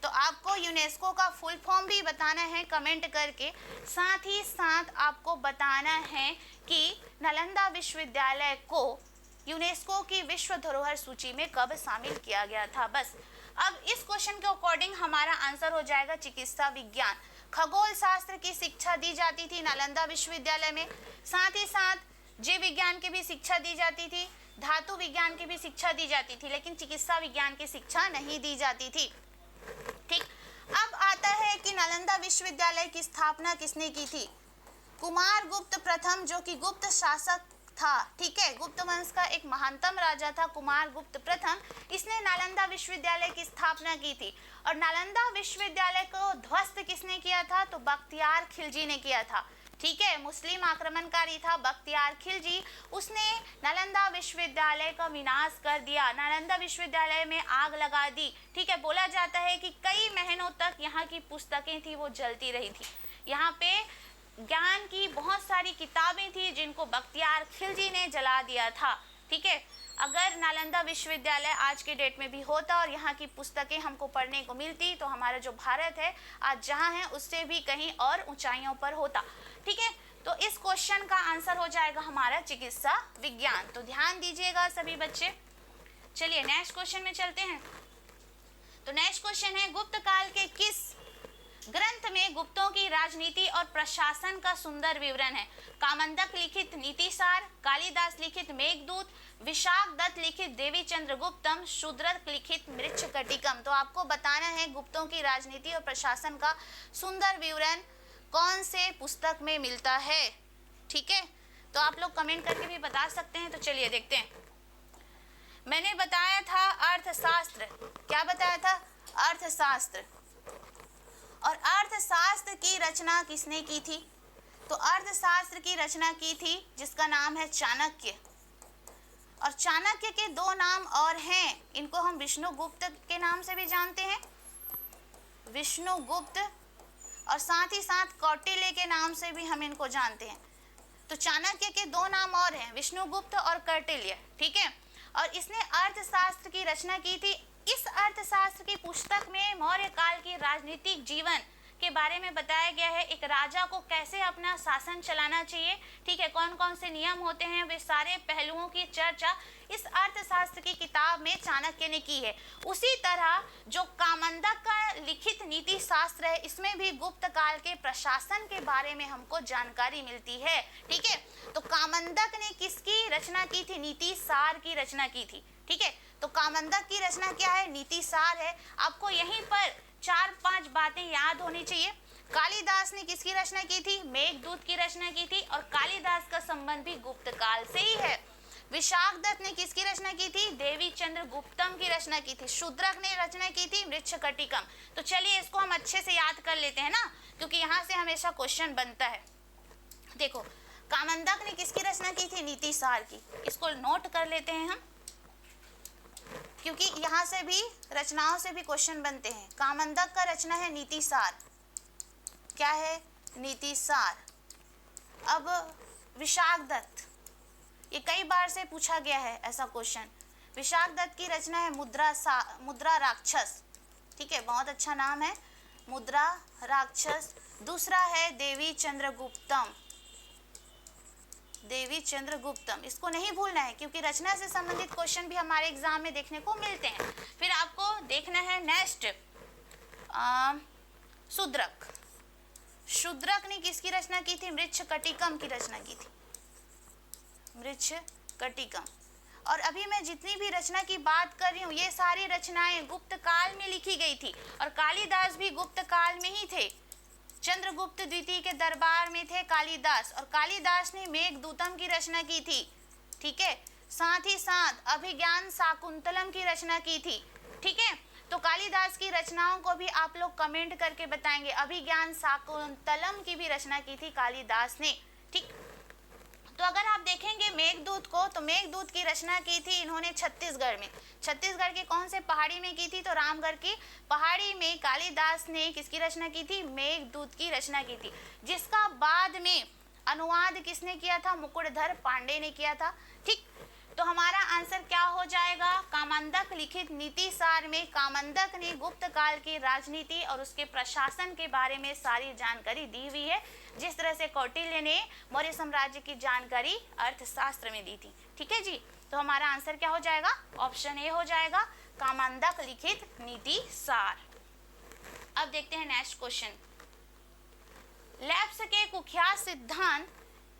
तो आपको यूनेस्को का फुल फॉर्म भी बताना है कमेंट करके, साथ ही साथ आपको बताना है कि नालंदा विश्वविद्यालय को यूनेस्को की विश्व धरोहर सूची में कब शामिल किया गया था। बस अब इस क्वेश्चन के अकॉर्डिंग हमारा आंसर हो जाएगा चिकित्सा विज्ञान। खगोल शास्त्र की शिक्षा दी जाती थी नालंदा विश्वविद्यालय में, साथ ही साथ जीव विज्ञान की भी शिक्षा दी जाती थी, धातु विज्ञान की भी शिक्षा दी जाती थी, लेकिन चिकित्सा विज्ञान की शिक्षा नहीं दी जाती थी, ठीक। अब आता है कि नालंदा विश्वविद्यालय की स्थापना किसने की थी? कुमार गुप्त प्रथम, जो कि गुप्त शासक था, ठीक है। गुप्त वंश का एक महानतम राजा था कुमार गुप्त प्रथम, इसने नालंदा विश्वविद्यालय की स्थापना की थी। और नालंदा विश्वविद्यालय को ध्वस्त किसने किया था? तो बख्तियार खिलजी ने किया था, ठीक है। मुस्लिम आक्रमणकारी था बख्तियार खिलजी, उसने नालंदा विश्वविद्यालय का विनाश कर दिया, नालंदा विश्वविद्यालय में आग लगा दी, ठीक है। बोला जाता है कि कई महीनों तक यहाँ की पुस्तकें थी वो जलती रही थी। यहाँ पे ज्ञान की बहुत सारी किताबें थी जिनको बख्तियार खिलजी ने जला दिया था, ठीक है। अगर नालंदा विश्वविद्यालय आज के डेट में भी होता और यहाँ की पुस्तकें हमको पढ़ने को मिलती तो हमारा जो भारत है आज जहाँ है उससे भी कहीं और ऊंचाइयों पर होता, ठीक है। तो इस क्वेश्चन का आंसर हो जाएगा हमारा चिकित्सा विज्ञान, तो ध्यान दीजिएगा सभी बच्चे। चलिए नेक्स्ट क्वेश्चन में चलते हैं। तो नेक्स्ट क्वेश्चन है, गुप्त काल के किस ग्रंथ में गुप्तों की राजनीति और प्रशासन का सुंदर विवरण है? कामंदक लिखित नीतिसार, कालिदास लिखित मेघदूत, विशाख दत्त लिखित देवी चंद्रगुप्तम, शूद्रक लिखित मृच्छकटिकम। तो आपको बताना है गुप्तों की राजनीति और प्रशासन का सुंदर विवरण कौन से पुस्तक में मिलता है, ठीक है। तो आप लोग कमेंट करके भी बता सकते हैं। तो चलिए देखते हैं। मैंने बताया था अर्थशास्त्र, क्या बताया था? अर्थशास्त्र। और अर्थशास्त्र की रचना किसने की थी? तो अर्थशास्त्र की रचना की थी जिसका नाम है चाणक्य। और चाणक्य के दो नाम और हैं, इनको हम विष्णुगुप्त के नाम से भी जानते हैं, विष्णुगुप्त, और साथ ही साथ कौटिल्य के नाम से भी हम इनको जानते हैं। तो चाणक्य के दो नाम और हैं, विष्णुगुप्त और कौटिल्य, ठीक है। और इसने अर्थशास्त्र की रचना की थी। इस अर्थशास्त्र की पुस्तक में मौर्य काल की राजनीतिक जीवन के बारे में बताया गया है, एक राजा को कैसे अपना शासन चलाना चाहिए, ठीक है, कौन कौन से नियम होते हैं, वे सारे पहलुओं की चर्चा इस अर्थशास्त्र की किताब में चाणक्य ने की है। उसी तरह जो कामंदक का लिखित नीति शास्त्र है, इसमें भी गुप्त काल के प्रशासन के बारे में हमको जानकारी मिलती है, ठीक है। तो कामंदक ने किसकी रचना की थी? नीति सार की रचना की थी, ठीक है। तो कामंदक की रचना क्या है? नीति सार है। आपको यहीं पर 4-5 बातें याद होनी चाहिए। कालिदास ने किसकी रचना की थी? मेघदूत की रचना की थी, और कालिदास का संबंध भी गुप्त काल से ही है। विशाख दत्त ने किसकी रचना की थी? देवी चंद्रगुप्तम की रचना की थी। शूद्रक ने रचना की थी मृच्छकटिकम। तो चलिए इसको हम अच्छे से याद कर लेते हैं ना, क्योंकि यहाँ से हमेशा क्वेश्चन बनता है। देखो, कामंदक ने किसकी रचना की थी? नीति सार की। इसको नोट कर लेते हैं हम, क्योंकि यहाँ से भी रचनाओं से भी क्वेश्चन बनते हैं। कामंदक का रचना है नीति सार। क्या है? नीति सार। अब विशाख दत्त, ये कई बार से पूछा गया है ऐसा क्वेश्चन। विशाख दत्त की रचना है मुद्रा राक्षस। ठीक है, बहुत अच्छा नाम है, मुद्रा राक्षस। दूसरा है देवी चंद्रगुप्तम। देवी चंद्रगुप्तम, इसको नहीं भूलना है, क्योंकि रचना से संबंधित क्वेश्चन भी हमारे एग्जाम में देखने को मिलते हैं। फिर आपको देखना है नेक्स्ट, शूद्रक। शूद्रक ने किसकी रचना की थी? मृच्छकटिकम की रचना की थी, मृच्छकटिकम। और अभी मैं जितनी भी रचना की बात कर रही हूँ, ये सारी रचनाएं गुप्त काल में लिखी गई थी, और कालिदास भी गुप्त काल में ही थे। चंद्रगुप्त द्वितीय के दरबार में थे कालिदास, और कालिदास ने मेघदूतम की रचना की थी। ठीक है, साथ ही साथ अभिज्ञान शाकुंतलम की रचना की थी। ठीक है, तो कालिदास की रचनाओं को भी आप लोग कमेंट करके बताएंगे। अभिज्ञान शाकुंतलम की भी रचना की थी कालिदास ने। ठीक, तो अगर आप देखेंगे मेघदूत को, तो मेघदूत की रचना की थी इन्होंने छत्तीसगढ़ में। छत्तीसगढ़ के कौन से पहाड़ी में की थी? तो रामगढ़ की पहाड़ी में कालिदास ने किसकी रचना की थी? मेघदूत की रचना की थी, जिसका बाद में अनुवाद किसने किया था? मुकुटधर पांडे ने किया था। ठीक, तो हमारा आंसर क्या हो जाएगा? कामंदक लिखित नीति सार में कामंदक ने गुप्त काल की राजनीति और उसके प्रशासन के बारे में सारी जानकारी दी हुई है, जिस तरह से कौटिल्य ने मौर्य साम्राज्य की जानकारी अर्थशास्त्र में दी थी। ठीक है जी, तो हमारा आंसर क्या हो जाएगा? ऑप्शन ए हो जाएगा, कामंदक लिखित नीति सार। अब देखते हैं नेक्स्ट क्वेश्चन। लेब्स के कुख्यात सिद्धांत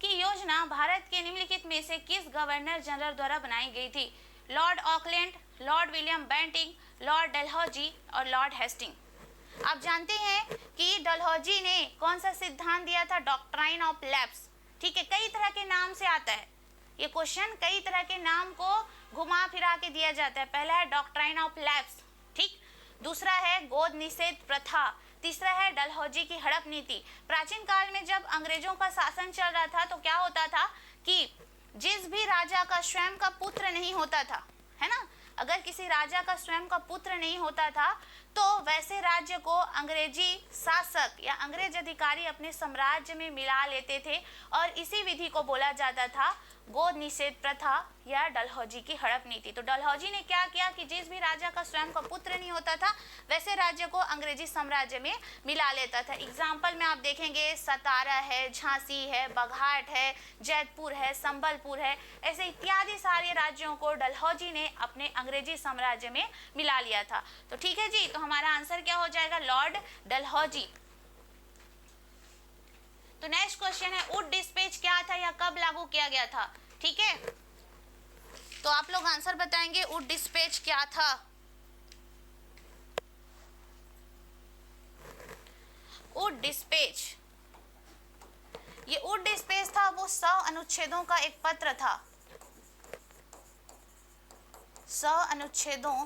की योजना भारत के निम्नलिखित में से किस गवर्नर जनरल द्वारा बनाई गई थी? Lord Auckland, Lord William Bentinck, Lord Dalhousie और लॉर्ड हेस्टिंग। आप जानते हैं कि डलहौजी ने कौन सा सिद्धांत दिया था? Doctrine of lapse. ठीक है, कई तरह के नाम से आता है ये क्वेश्चन, कई तरह के नाम को घुमा फिरा के दिया जाता है। पहला है डॉक्ट्राइन ऑफ लैप्स, ठीक, दूसरा है गोद निषेध प्रथा, तीसरा है डलहौजी की हड़प नीति। प्राचीन काल में जब अंग्रेजों का शासन चल रहा था, तो क्या होता था कि जिस भी राजा का स्वयं का पुत्र नहीं होता था, है ना, अगर किसी राजा का स्वयं का पुत्र नहीं होता था, तो वैसे राज्य को अंग्रेजी शासक या अंग्रेज अधिकारी अपने साम्राज्य में मिला लेते थे, और इसी विधि को बोला जाता था गोद निषेध प्रथा या डलहौजी की हड़प नीति। तो डलहौजी ने क्या किया कि जिस भी राजा का स्वयं का पुत्र नहीं होता था, वैसे राज्य को अंग्रेजी साम्राज्य में मिला लेता था। एग्जाम्पल में आप देखेंगे सतारा है, झांसी है, बघाट है, जैतपुर है, संबलपुर है, ऐसे इत्यादि सारे राज्यों को डलहौजी ने अपने अंग्रेजी साम्राज्य में मिला लिया था। तो ठीक है जी, तो हमारा आंसर क्या हो जाएगा? लॉर्ड डलहौजी। तो नेक्स्ट क्वेश्चन है, वुड डिस्पैच क्या था या कब लागू किया गया था? ठीक है, तो आप लोग आंसर बताएंगे वुड डिस्पैच क्या था। वुड डिस्पैच, ये वुड डिस्पैच था वो 100 अनुच्छेदों का एक पत्र था, 100 अनुच्छेदों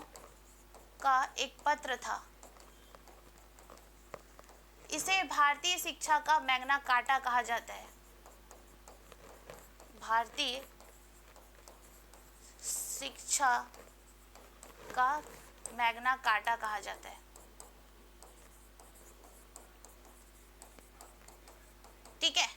का एक पत्र था। इसे भारतीय शिक्षा का मैग्ना कार्टा कहा जाता है। भारतीय शिक्षा का मैग्ना कार्टा कहा जाता है। ठीक है,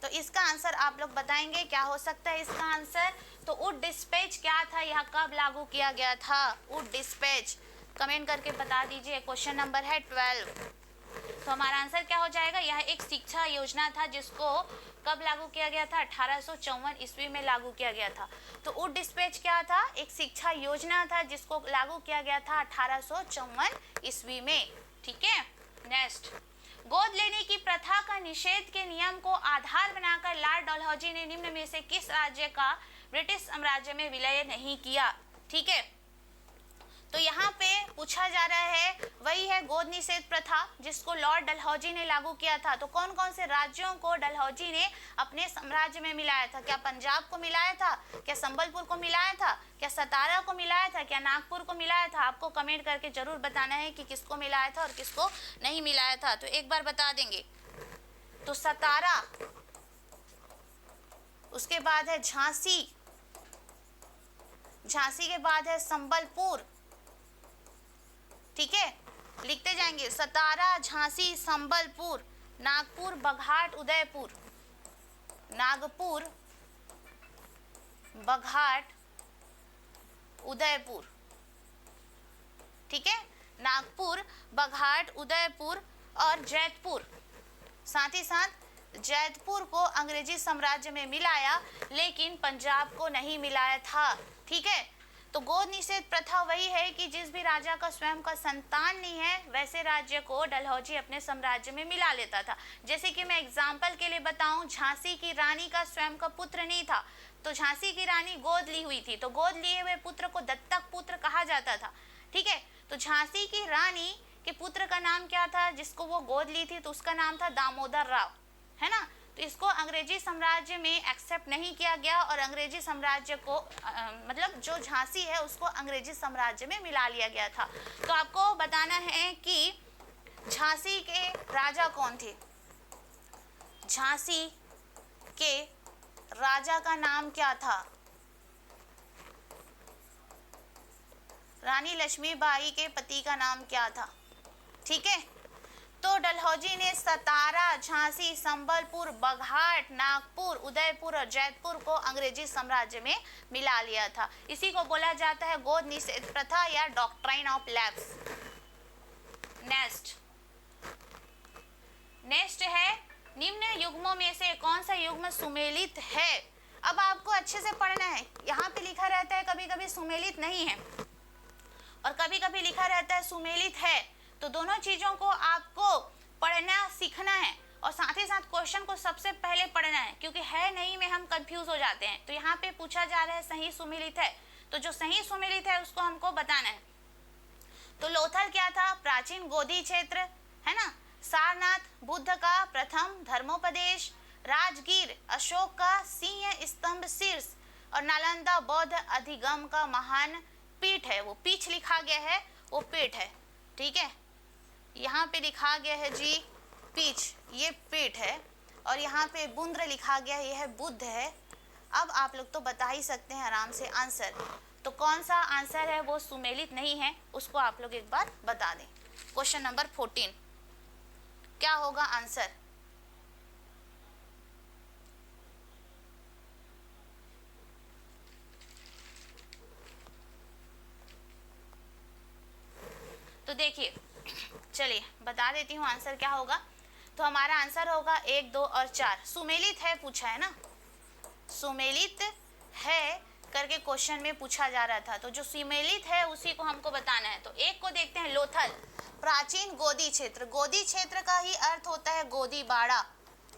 तो इसका आंसर आप लोग बताएंगे क्या हो सकता है इसका आंसर। तो वुड डिस्पैच क्या था, यह कब लागू किया गया था? वुड डिस्पैच कमेंट करके बता दीजिए। क्वेश्चन नंबर है 12। तो हमारा आंसर क्या हो जाएगा? यह एक शिक्षा योजना था जिसको कब लागू किया गया था? 1854 ईस्वी में लागू किया गया था। तो वुड डिस्पैच क्या था? एक शिक्षा योजना था जिसको लागू किया गया था 1854 ईस्वी में। ठीक है, नेक्स्ट, गोद लेने की प्रथा का निषेध के नियम को आधार बनाकर लॉर्ड डलहौजी ने निम्न में से किस राज्य का ब्रिटिश साम्राज्य में विलय नहीं किया? ठीक है, तो यहाँ पे पूछा जा रहा है वही है गोद निषेध प्रथा जिसको लॉर्ड डलहौजी ने लागू किया था। तो कौन कौन से राज्यों को डलहौजी ने अपने साम्राज्य में मिलाया था? क्या पंजाब को मिलाया था? क्या संबलपुर को मिलाया था? क्या सतारा को मिलाया था? क्या नागपुर को मिलाया था? आपको कमेंट करके जरूर बताना है कि किसको मिलाया था और किसको नहीं मिलाया था। तो एक बार बता देंगे। तो सतारा उसके बाद है झांसी, झांसी के बाद है संबलपुर, ठीक है, लिखते जाएंगे, सतारा, झांसी, संबलपुर, नागपुर, बघाट, उदयपुर, नागपुर, बघाट, उदयपुर, ठीक है, नागपुर, बघाट, उदयपुर और जैतपुर। साथ ही साथ जैतपुर को अंग्रेजी साम्राज्य में मिलाया, लेकिन पंजाब को नहीं मिलाया था, ठीक है। तो गोद निषेध प्रथा वही है कि जिस भी राजा का स्वयं का संतान नहीं है, वैसे राज्य को डलहौजी अपने साम्राज्य में मिला लेता था। जैसे कि मैं एग्जाम्पल के लिए बताऊं, झांसी की रानी का स्वयं का पुत्र नहीं था, तो झांसी की रानी गोद ली हुई थी, तो गोद लिए हुए पुत्र को दत्तक पुत्र कहा जाता था, ठीक है। तो झांसी की रानी के पुत्र का नाम क्या था, जिसको वो गोद ली थी, तो उसका नाम था दामोदर राव, है ना। तो इसको अंग्रेजी साम्राज्य में एक्सेप्ट नहीं किया गया और अंग्रेजी साम्राज्य को मतलब जो झांसी है उसको अंग्रेजी साम्राज्य में मिला लिया गया था। तो आपको बताना है कि झांसी के राजा कौन थे। झांसी के राजा का नाम क्या था? रानी लक्ष्मीबाई के पति का नाम क्या था, ठीक है। तो डलहौजी ने सतारा, झांसी, संबलपुर, बघाट, नागपुर, उदयपुर और जैतपुर को अंग्रेजी साम्राज्य में मिला लिया था। इसी को बोला जाता है गोद निषेध प्रथा या डॉक्ट्राइन ऑफ लैप्स। नेक्स्ट है, निम्न युग्मों में से कौन सा युग्म सुमेलित है? अब आपको अच्छे से पढ़ना है। यहाँ पे लिखा रहता है कभी कभी सुमेलित नहीं है और कभी कभी लिखा रहता है सुमेलित है, तो दोनों चीजों को आपको पढ़ना सीखना है और साथ ही साथ क्वेश्चन को सबसे पहले पढ़ना है, क्योंकि है नहीं में हम कंफ्यूज हो जाते हैं। तो यहाँ पे पूछा जा रहा है सही सुमेलित है, तो जो सही सुमेलित है उसको हमको बताना है। तो लोथल क्या था? प्राचीन गोदी क्षेत्र, है ना। सारनाथ बुद्ध का प्रथम धर्मोपदेश, राजगीर अशोक का सिंह स्तंभ शीर्ष और नालंदा बौद्ध अधिगम का महान पीठ है। वो पीठ लिखा गया है, वो पीठ है, ठीक है। यहाँ पे लिखा गया है जी पीठ, ये पीठ है, और यहाँ पे बुंद्र लिखा गया है, यह है बुद्ध है। अब आप लोग तो बता ही सकते हैं आराम से आंसर। तो कौन सा आंसर है वो सुमेलित नहीं है, उसको आप लोग एक बार बता दें। क्वेश्चन नंबर 14 क्या होगा आंसर? तो देखिए, चलिए बता देती हूँ आंसर क्या होगा। तो हमारा आंसर होगा 1, 2 और 4। सुमेलित है पूछा है ना, सुमेलित है करके क्वेश्चन में पूछा जा रहा था, तो जो सुमेलित है उसी को हमको बताना है। तो एक को देखते हैं, लोथल प्राचीन गोदी क्षेत्र। गोदी क्षेत्र का ही अर्थ होता है गोदी बाड़ा।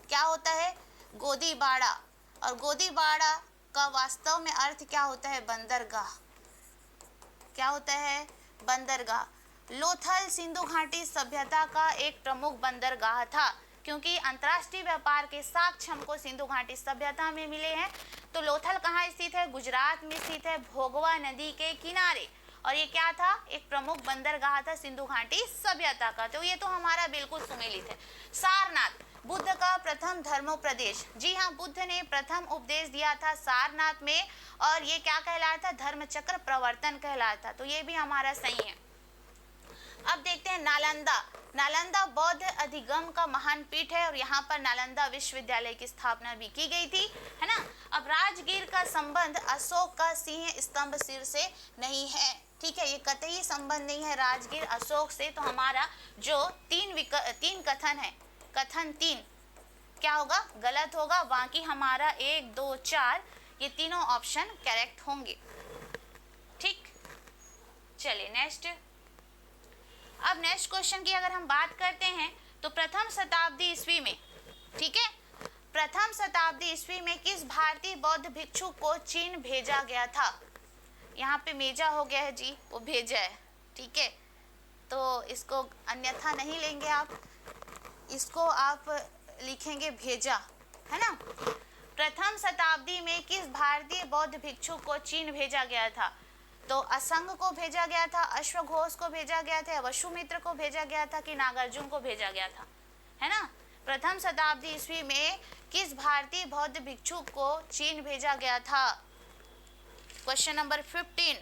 क्या होता है? गोदी बाड़ा। और गोदी बाड़ा का वास्तव में अर्थ क्या होता है? बंदरगाह। क्या होता है? बंदरगाह। लोथल सिंधु घाटी सभ्यता का एक प्रमुख बंदरगाह था, क्योंकि अंतर्राष्ट्रीय व्यापार के साक्ष्य हमको सिंधु घाटी सभ्यता में मिले हैं। तो लोथल कहाँ स्थित है? गुजरात में स्थित है, भोगवा नदी के किनारे। और ये क्या था? एक प्रमुख बंदरगाह था सिंधु घाटी सभ्यता का। तो ये तो हमारा बिल्कुल सुमेलित है। सारनाथ बुद्ध का प्रथम धर्मोपदेश। जी हाँ, बुद्ध ने प्रथम उपदेश दिया था सारनाथ में, और ये क्या कहलाता? धर्मचक्र प्रवर्तन कहलाता। तो ये भी हमारा सही है। अब देखते हैं नालंदा। नालंदा बौद्ध अधिगम का महान पीठ है, और यहाँ पर नालंदा विश्वविद्यालय की स्थापना भी की गई थी, है ना। अब राजगीर का संबंध अशोक का सिंह स्तंभ सिर से नहीं है, ठीक है। ये कतई संबंध नहीं है राजगीर अशोक से। तो हमारा जो तीन कथन है, कथन 3 क्या होगा? गलत होगा। बाकी हमारा 1, 2, 4 ये तीनों ऑप्शन करेक्ट होंगे, ठीक। चलिए नेक्स्ट। अब नेक्स्ट क्वेश्चन की अगर हम बात करते हैं तो प्रथम शताब्दी ईस्वी में, ठीक है, प्रथम शताब्दी ईस्वी में किस भारतीय बौद्ध भिक्षु को चीन भेजा गया था? यहाँ पे मेजा हो गया है जी, वो भेजा है, ठीक है। तो इसको अन्यथा नहीं लेंगे आप, इसको आप लिखेंगे भेजा, है ना। प्रथम शताब्दी में किस भारतीय बौद्ध भिक्षु को चीन भेजा गया था? तो असंग को भेजा गया था, अश्वघोष को भेजा गया था, वसुमित्र को भेजा गया था कि नागार्जुन को भेजा गया था, है ना। प्रथम शताब्दी ईस्वी में किस भारतीय बौद्ध भिक्षु को चीन भेजा गया था? Question number 15।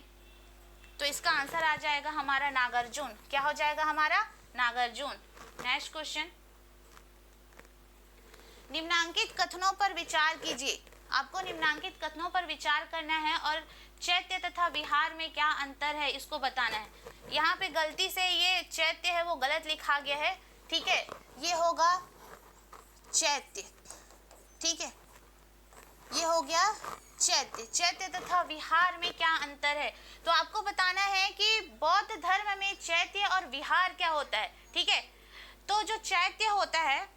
तो इसका आंसर आ जाएगा हमारा नागार्जुन। क्या हो जाएगा हमारा? नागार्जुन। नेक्स्ट क्वेश्चन, निम्नांकित कथनों पर विचार कीजिए। आपको निम्नांकित कथनों पर विचार करना है और चैत्य तथा विहार में क्या अंतर है इसको बताना है। यहाँ पे गलती से ये चैत्य है वो गलत लिखा गया है, ठीक है, ये होगा चैत्य, ठीक है, ये हो गया चैत्य। चैत्य तथा विहार में क्या अंतर है? तो आपको बताना है कि बौद्ध धर्म में चैत्य और विहार क्या होता है, ठीक है। तो जो चैत्य होता है,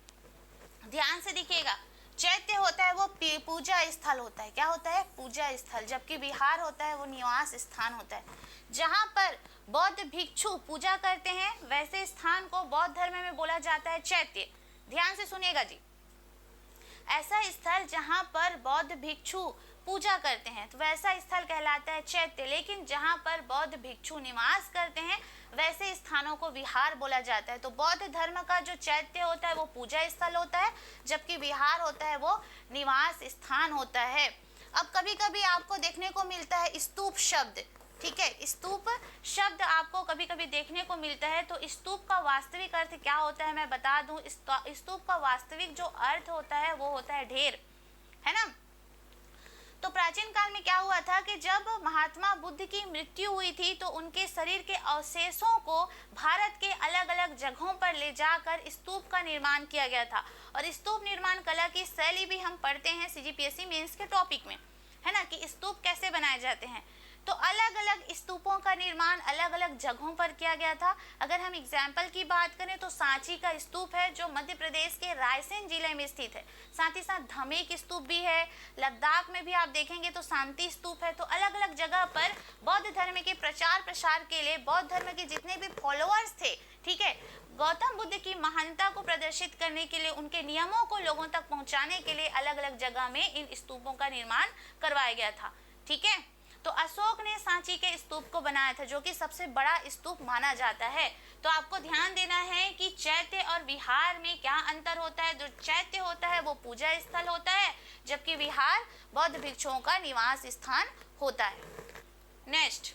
ध्यान से देखिएगा, चैत्य होता है वो पूजा स्थल होता है। क्या होता है? पूजा स्थल। जबकि विहार होता है वो निवास स्थान होता है। जहाँ पर बौद्ध भिक्षु पूजा करते हैं वैसे स्थान को बौद्ध धर्म में बोला जाता है चैत्य। ध्यान से सुनिएगा जी, ऐसा स्थल जहाँ पर बौद्ध भिक्षु पूजा करते हैं तो वैसा स्थल कहलाता है चैत्य। लेकिन जहाँ पर बौद्ध भिक्षु निवास करते हैं वैसे स्थानों को विहार बोला जाता है। तो बौद्ध धर्म का जो चैत्य होता है वो पूजा स्थल होता है, जबकि विहार होता है वो निवास स्थान होता है। अब कभी कभी आपको देखने को मिलता है स्तूप शब्द, ठीक है, स्तूप शब्द आपको कभी कभी देखने को मिलता है। तो स्तूप का वास्तविक अर्थ क्या होता है मैं बता दूं। स्तूप का वास्तविक जो अर्थ होता है वो होता है ढेर, है ना। तो प्राचीन काल में क्या हुआ था कि जब महात्मा बुद्ध की मृत्यु हुई थी तो उनके शरीर के अवशेषों को भारत के अलग अलग जगहों पर ले जाकर स्तूप का निर्माण किया गया था। और स्तूप निर्माण कला की शैली भी हम पढ़ते हैं सीजीपीएससी मेंस के टॉपिक में, है ना, कि स्तूप कैसे बनाए जाते हैं। तो अलग अलग स्तूपों का निर्माण अलग अलग जगहों पर किया गया था। अगर हम एग्जाम्पल की बात करें तो सांची का स्तूप है जो मध्य प्रदेश के रायसेन जिले में स्थित है। साथ ही साथ धमेक स्तूप भी है। लद्दाख में भी आप देखेंगे तो शांति स्तूप है। तो अलग अलग जगह पर बौद्ध धर्म के प्रचार प्रसार के लिए बौद्ध धर्म के जितने भी फॉलोअर्स थे, ठीक है, गौतम बुद्ध की महानता को प्रदर्शित करने के लिए, उनके नियमों को लोगों तक पहुंचाने के लिए अलग अलग जगह में इन स्तूपों का निर्माण करवाया गया था, ठीक है। तो अशोक ने सांची के स्तूप को बनाया था जो कि सबसे बड़ा स्तूप माना जाता है। तो आपको ध्यान देना है कि चैत्य और विहार में क्या अंतर होता है। जो चैत्य होता है वो पूजा स्थल होता है, जबकि विहार बौद्ध भिक्षुओं का निवास स्थान होता है। नेक्स्ट,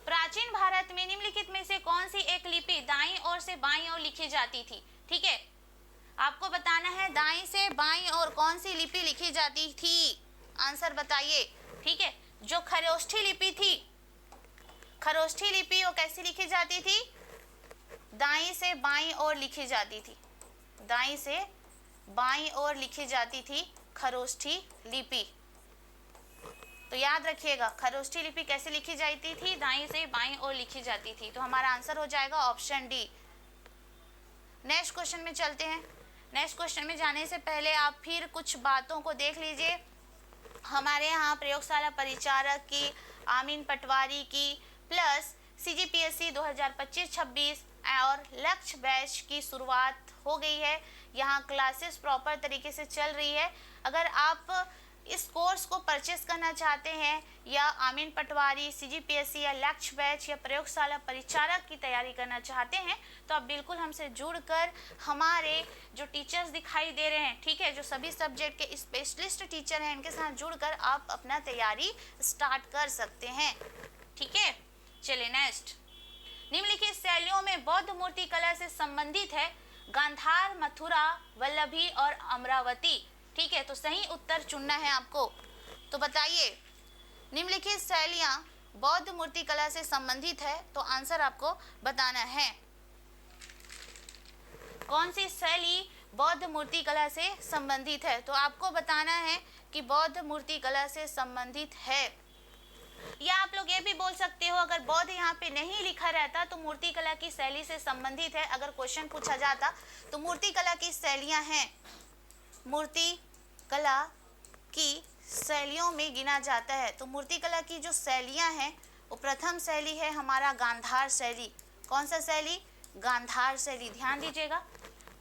प्राचीन भारत में निम्नलिखित में से कौन सी एक लिपि दाईं ओर से बाईं ओर लिखी जाती थी, ठीक है। आपको बताना है दाईं से बाईं ओर कौन सी लिपि लिखी जाती थी, आंसर बताइए, ठीक है। जो खरोष्ठी लिपि थी, खरोष्ठी लिपि वो कैसी लिखी जाती थी? दाईं से बाईं ओर लिखी जाती थी। दाईं से बाईं ओर लिखी जाती थी खरोष्ठी लिपि। तो याद रखिएगा खरोष्ठी लिपि कैसे लिखी जाती थी? दाईं से बाईं ओर लिखी जाती थी। तो हमारा आंसर हो जाएगा ऑप्शन डी। नेक्स्ट क्वेश्चन में चलते हैं। नेक्स्ट क्वेश्चन में जाने से पहले आप फिर कुछ बातों को देख लीजिए। हमारे यहाँ प्रयोगशाला परिचारक की, आमीन पटवारी की, प्लस सीजीपीएससी 2025-26 और लक्ष्य बैच की शुरुआत हो गई है। यहाँ क्लासेस प्रॉपर तरीके से चल रही है। अगर आप इस कोर्स को परचेस करना चाहते हैं या आमीन पटवारी, सीजीपीएससी या लक्ष्य बैच या प्रयोगशाला परिचारक की तैयारी करना चाहते हैं तो आप बिल्कुल हमसे जुड़कर, हमारे जो टीचर्स दिखाई दे रहे हैं, ठीक है, जो सभी सब्जेक्ट के स्पेशलिस्ट टीचर हैं, इनके साथ जुड़कर आप अपना तैयारी स्टार्ट कर सकते हैं, ठीक है। चलिए नेक्स्ट, निम्नलिखित शैलियों में बौद्ध मूर्ति कला से संबंधित है गांधार, मथुरा, वल्लभी और अमरावती, ठीक है। तो सही उत्तर चुनना है आपको। तो बताइए निम्नलिखित शैलियां बौद्ध मूर्ति कला से संबंधित है, तो आंसर आपको बताना है कौन सी शैली बौद्ध मूर्ति कला से संबंधित है। तो आपको बताना है कि बौद्ध मूर्ति कला से संबंधित है। या आप लोग ये भी बोल सकते हो, अगर बौद्ध यहाँ पे नहीं लिखा रहता तो मूर्ति कला की शैली से संबंधित है। अगर क्वेश्चन पूछा जाता तो मूर्ति कला की शैलियां हैं, मूर्ति कला की शैलियों में गिना जाता है। तो मूर्ति कला की जो शैलियां हैं वो प्रथम शैली है हमारा गांधार शैली। कौन सा शैली? गांधार शैली। ध्यान दीजिएगा,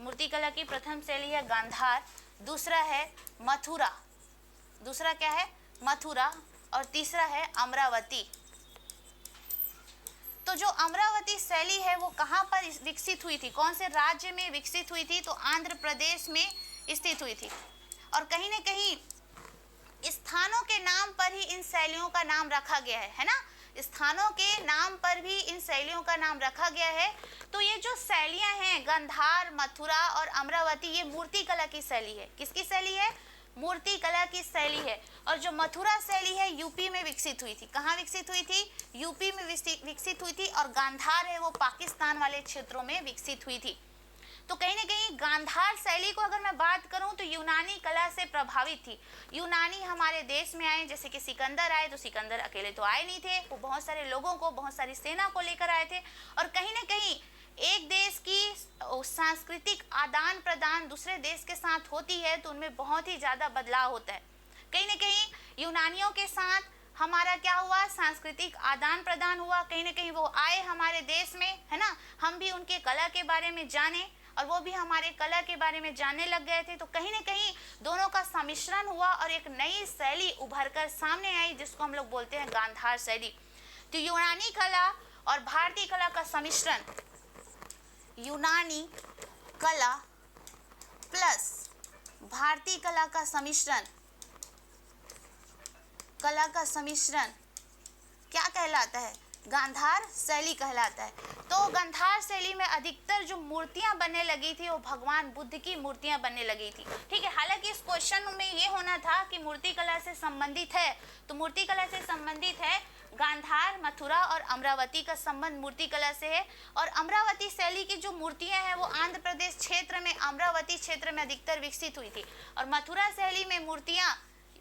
मूर्ति कला की प्रथम शैली है गांधार, दूसरा है मथुरा, दूसरा क्या है? मथुरा, और तीसरा है अमरावती। तो जो अमरावती शैली है वो कहाँ पर विकसित हुई थी, कौन से राज्य में विकसित हुई थी, तो आंध्र प्रदेश में स्थित हुई थी। और कहीं ना कहीं स्थानों के नाम पर ही इन शैलियों का नाम रखा गया है ना, स्थानों के नाम पर भी इन शैलियों का नाम रखा गया है। तो ये जो शैलियां हैं गांधार, मथुरा और अमरावती, ये मूर्ति कला की शैली है। किसकी शैली है, मूर्ति कला की शैली है। और जो मथुरा शैली है यूपी में विकसित हुई थी, कहाँ विकसित हुई थी, यूपी में विकसित हुई थी। और गांधार है वो पाकिस्तान वाले क्षेत्रों में विकसित हुई थी। तो कहीं ना कहीं गांधार शैली को अगर मैं बात करूं तो यूनानी कला से प्रभावित थी। यूनानी हमारे देश में आए, जैसे कि सिकंदर आए, तो सिकंदर अकेले तो आए नहीं थे, वो बहुत सारे लोगों को, बहुत सारी सेना को लेकर आए थे। और कहीं ना कहीं एक देश की सांस्कृतिक आदान प्रदान दूसरे देश के साथ होती है तो उनमें बहुत ही ज़्यादा बदलाव होता है। कहीं ना कहीं यूनानियों के साथ हमारा क्या हुआ, सांस्कृतिक आदान प्रदान हुआ। कहीं ना कहीं वो आए हमारे देश में, है ना, हम भी उनके कला के बारे में जाने और वो भी हमारे कला के बारे में जानने लग गए थे। तो कहीं ना कहीं दोनों का सम्मिश्रण हुआ और एक नई शैली उभर कर सामने आई, जिसको हम लोग बोलते हैं गांधार शैली। तो यूनानी कला और भारतीय कला का सम्मिश्रण, यूनानी कला प्लस भारतीय कला का सम्मिश्रण, कला का सम्मिश्रण क्या कहलाता है, गांधार शैली कहलाता है। तो गांधार शैली में अधिकतर जो मूर्तियां बनने लगी थी वो भगवान बुद्ध की मूर्तियां बनने लगी थी। ठीक है, हालांकि इस क्वेश्चन में ये होना था कि मूर्ति कला से संबंधित है, तो मूर्ति कला से संबंधित है गांधार, मथुरा और अमरावती का संबंध मूर्ति कला से है। और अमरावती शैली की जो मूर्तियां हैं वो आंध्र प्रदेश क्षेत्र में, अमरावती क्षेत्र में अधिकतर विकसित हुई थी। और मथुरा शैली में मूर्तियां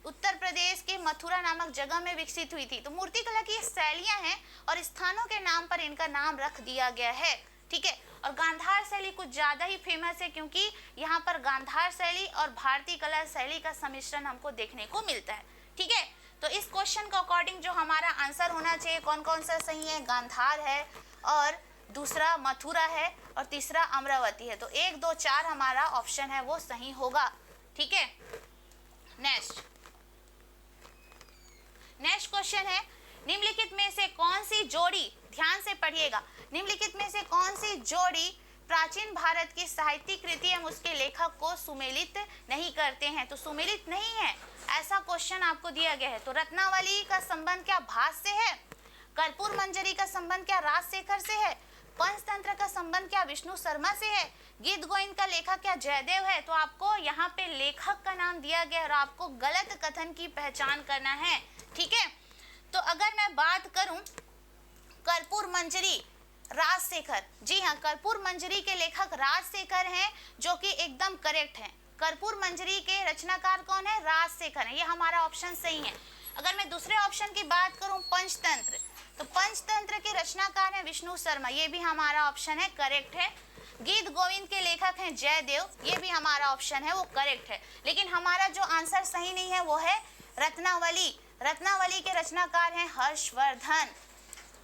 उत्तर प्रदेश के मथुरा नामक जगह में विकसित हुई थी। तो मूर्ति कला की शैलियां हैं और स्थानों के नाम पर इनका नाम रख दिया गया है। ठीक है, और गांधार शैली कुछ ज्यादा ही फेमस है क्योंकि यहाँ पर गांधार शैली और भारतीय कला शैली का सम्मिश्रण हमको देखने को मिलता है। ठीक है, तो इस क्वेश्चन के अकॉर्डिंग जो हमारा आंसर होना चाहिए, कौन कौन सा सही है, गांधार है और दूसरा मथुरा है और तीसरा अमरावती है। तो 1, 2, 4 हमारा ऑप्शन है वो सही होगा। ठीक है, नेक्स्ट क्वेश्चन है, निम्नलिखित में से कौन सी जोड़ी, ध्यान से पढ़िएगा, निम्नलिखित में से कौन सी जोड़ी प्राचीन भारत की साहित्यिक कृति एवं उसके लेखक को सुमेलित नहीं करते हैं। तो सुमेलित नहीं है, ऐसा क्वेश्चन आपको दिया गया है। तो रत्नावली का संबंध क्या भास से है, कर्पूर मंजरी का संबंध क्या राजशेखर से है, पंचतंत्र का संबंध क्या विष्णु शर्मा से है, गीत गोविंद का लेखक क्या जयदेव है। तो आपको यहाँ पे लेखक का नाम दिया गया और आपको गलत कथन की पहचान करना है। ठीक है, तो अगर मैं बात करूं कर्पूर मंजरी राजशेखर, जी हाँ, कर्पूर मंजरी के लेखक राजशेखर हैं, जो कि एकदम करेक्ट है। कर्पूर मंजरी के रचनाकार कौन है, राजशेखर है, ये हमारा ऑप्शन सही है। अगर मैं दूसरे ऑप्शन की बात करूं पंचतंत्र, तो पंचतंत्र के रचनाकार हैं विष्णु शर्मा, ये भी हमारा ऑप्शन है, करेक्ट है। गीत गोविंद के लेखक हैं जयदेव, ये भी हमारा ऑप्शन है वो करेक्ट है। लेकिन हमारा जो आंसर सही नहीं है वो है रत्नावली। रत्नावली के रचनाकार हैं हर्षवर्धन,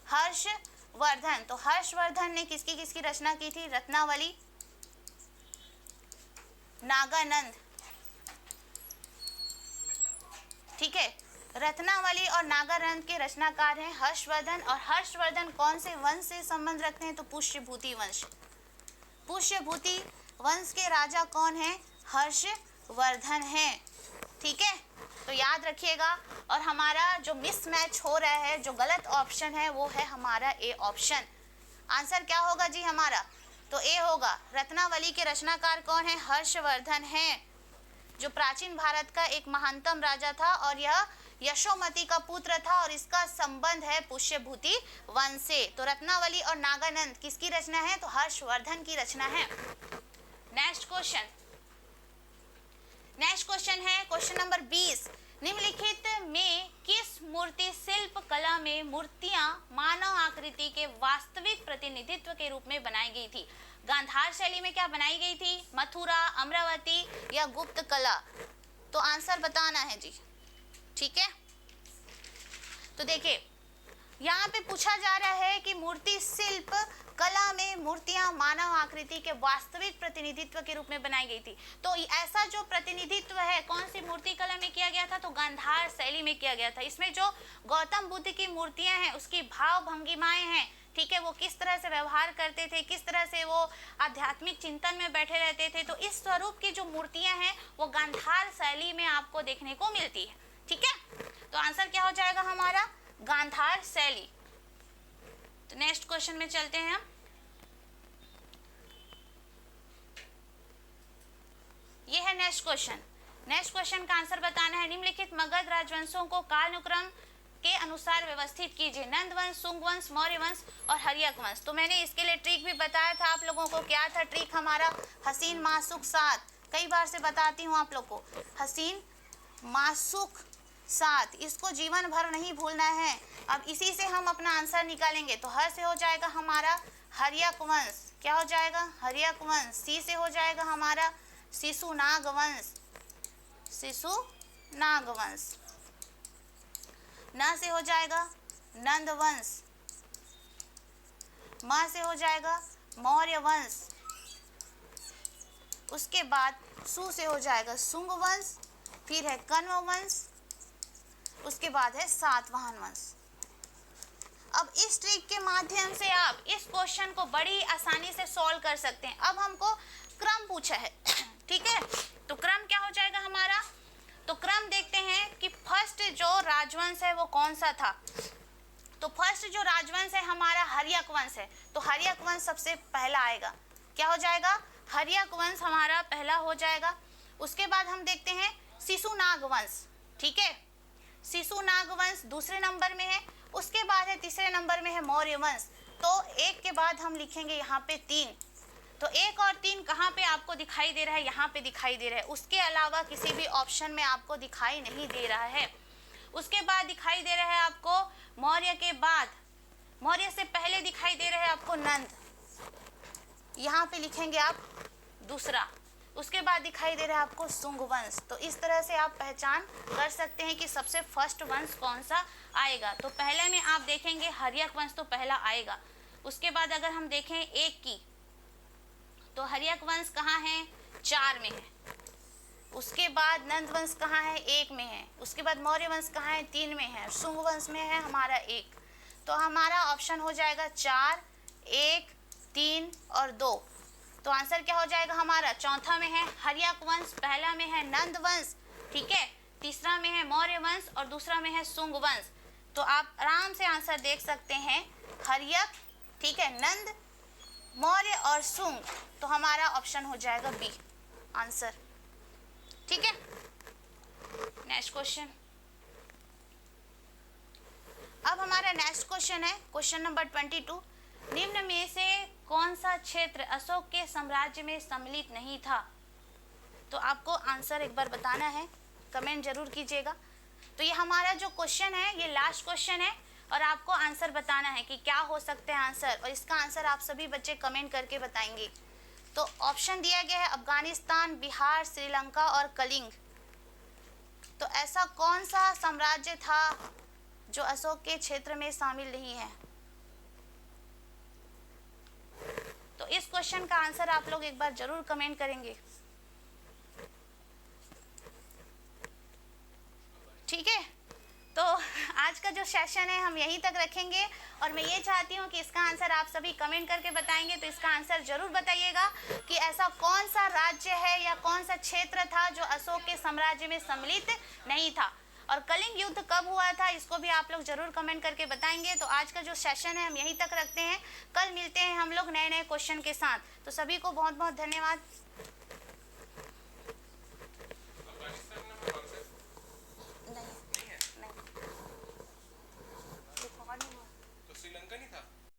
हर्षवर्धन। तो हर्षवर्धन ने किसकी किसकी रचना की थी, रत्नावली, नागानंद। ठीक है, रत्नावली और नागानंद के रचनाकार हैं हर्षवर्धन। और हर्षवर्धन कौन से वंश से संबंध रखते हैं, तो पुष्यभूति वंश। पुष्यभूति वंश के राजा कौन है, हर्षवर्धन है। ठीक है, तो याद रखिएगा। और हमारा जो मिसमैच हो रहा है, जो गलत ऑप्शन है वो है हमारा ए ऑप्शन। आंसर क्या होगा जी हमारा, तो ए होगा। रत्नावली के रचनाकार कौन है, हर्षवर्धन है, जो प्राचीन भारत का एक महानतम राजा था और यह यशोमती का पुत्र था और इसका संबंध है पुष्यभूति वंश से। तो रत्नावली और नागानंद किसकी रचना है, तो हर्षवर्धन की रचना है। नेक्स्ट क्वेश्चन है क्वेश्चन नंबर 20, निम्नलिखित में किस मूर्ति शिल्प कला में मूर्तियां मानव आकृति के वास्तविक प्रतिनिधित्व के रूप में बनाई गई थी। गांधार शैली में क्या बनाई गई थी, मथुरा, अमरावती या गुप्त कला। तो आंसर बताना है जी। ठीक है, तो देखिए यहाँ पे पूछा जा रहा है कि मूर्ति शिल्प कला में मूर्तियां मानव आकृति के वास्तविक प्रतिनिधित्व के रूप में बनाई गई थी। तो ऐसा जो प्रतिनिधित्व है कौन सी मूर्ति कला में किया गया था, तो गांधार शैली में किया गया था। इसमें जो गौतम बुद्ध की मूर्तियां हैं उसकी भाव भंगिमाएं हैं, ठीक है, वो किस तरह से व्यवहार करते थे, किस तरह से वो आध्यात्मिक चिंतन में बैठे रहते थे। तो इस स्वरूप की जो मूर्तियां हैं वो गांधार शैली में आपको देखने को मिलती है। ठीक है, तो आंसर क्या हो जाएगा हमारा, गांधार शैली। तो नेक्स्ट क्वेश्चन में चलते हैं हम। ये है नेक्स्ट क्वेश्चन। नेक्स्ट क्वेश्चन का आंसर बताना है, निम्नलिखित मगध राजवंशों को कालानुक्रम के अनुसार व्यवस्थित कीजिए। नंद वंश, सुंग वंश, मौर्य वंश और हर्यक वंश। तो मैंने इसके लिए ट्रिक भी बताया था आप लोगों को। क्या था ट्रिक हमारा, हसीन मासुक साथ। कई बार से बताती हूँ आप लोग को, हसीन मासुक साथ, इसको जीवन भर नहीं भूलना है। अब इसी से हम अपना आंसर निकालेंगे। तो हर से हो जाएगा हमारा हर्यक वंश। क्या हो जाएगा, हर्यक वंश। सी से हो जाएगा हमारा शिशुनाग वंश, शिशुनाग वंश। न से हो जाएगा नंद वंश। म से हो जाएगा मौर्य वंश। उसके बाद सु से हो जाएगा सुंग वंश। फिर है कण्व वंश। उसके बाद है सातवाहन वंश। अब इस ट्रिक के माध्यम से आप इस क्वेश्चन को बड़ी आसानी से सॉल्व कर सकते हैं। अब हमको क्रम पूछा है, ठीक है, तो क्रम क्या हो जाएगा हमारा, तो क्रम देखते हैं कि फर्स्ट जो राजवंश है वो कौन सा था। तो फर्स्ट जो राजवंश है हमारा हर्यक वंश है। तो हर्यक वंश सबसे पहला आएगा। क्या हो जाएगा, हर्यक वंश हमारा पहला हो जाएगा। उसके बाद हम देखते हैं शिशुनाग वंश। ठीक है, शिशुनाग वंश दूसरे नंबर में है। उसके बाद है तीसरे नंबर में है मौर्य वंश। तो एक के बाद हम लिखेंगे यहाँ पे 3। तो 1 और 3 कहाँ पे आपको दिखाई दे रहा है, यहाँ पे दिखाई दे रहा है। उसके अलावा किसी भी ऑप्शन में आपको दिखाई नहीं दे रहा है। उसके बाद दिखाई दे रहा है आपको मौर्य के बाद, मौर्य से पहले दिखाई दे रहा है आपको नंद, यहाँ पे लिखेंगे आप दूसरा। उसके बाद दिखाई दे रहा है आपको सुंग वंश। तो इस तरह से आप पहचान कर सकते हैं कि सबसे फर्स्ट वंश कौन सा आएगा। तो पहले में आप देखेंगे हर्यक वंश तो पहला आएगा। उसके बाद अगर हम देखें 1 की, तो हर्यक वंश कहाँ है, 4 में है। उसके बाद नंद वंश कहाँ है, 1 में है। उसके बाद मौर्य वंश कहाँ है, 3 में है। सुंग वंश में है हमारा 1। तो हमारा ऑप्शन हो जाएगा 4, 1, 3 और 2। तो आंसर क्या हो जाएगा हमारा, चौथा में है हर्यक वंश, पहला में है नंद वंश, ठीक है, तीसरा में है मौर्य वंश और दूसरा में है सुंग वंश। तो आप आराम से आंसर देख सकते हैं, हर्यक, ठीक है, नंद, मौर्य और सुंग। तो हमारा ऑप्शन हो जाएगा बी आंसर। ठीक है, नेक्स्ट क्वेश्चन। अब हमारा नेक्स्ट क्वेश्चन है क्वेश्चन नंबर 22। निम्न में से कौन सा क्षेत्र अशोक के साम्राज्य में सम्मिलित नहीं था। तो आपको आंसर एक बार बताना है, कमेंट जरूर कीजिएगा। तो ये हमारा जो क्वेश्चन है ये लास्ट क्वेश्चन है और आपको आंसर बताना है कि क्या हो सकता है आंसर, और इसका आंसर आप सभी बच्चे कमेंट करके बताएंगे। तो ऑप्शन दिया गया है अफगानिस्तान, बिहार, श्रीलंका और कलिंग। तो ऐसा कौन सा साम्राज्य था जो अशोक के क्षेत्र में शामिल नहीं है। तो इस क्वेश्चन का आंसर आप लोग एक बार जरूर कमेंट करेंगे। ठीक है, तो आज का जो सेशन है हम यहीं तक रखेंगे और मैं ये चाहती हूँ कि इसका आंसर आप सभी कमेंट करके बताएंगे। तो इसका आंसर जरूर बताइएगा कि ऐसा कौन सा राज्य है या कौन सा क्षेत्र था जो अशोक के साम्राज्य में सम्मिलित नहीं था, और कलिंग युद्ध कब हुआ था इसको भी आप लोग जरूर कमेंट करके बताएंगे। तो आज का जो सेशन है हम यहीं तक रखते हैं, कल मिलते हैं हम लोग नए नए क्वेश्चन के साथ। तो सभी को बहुत बहुत धन्यवाद।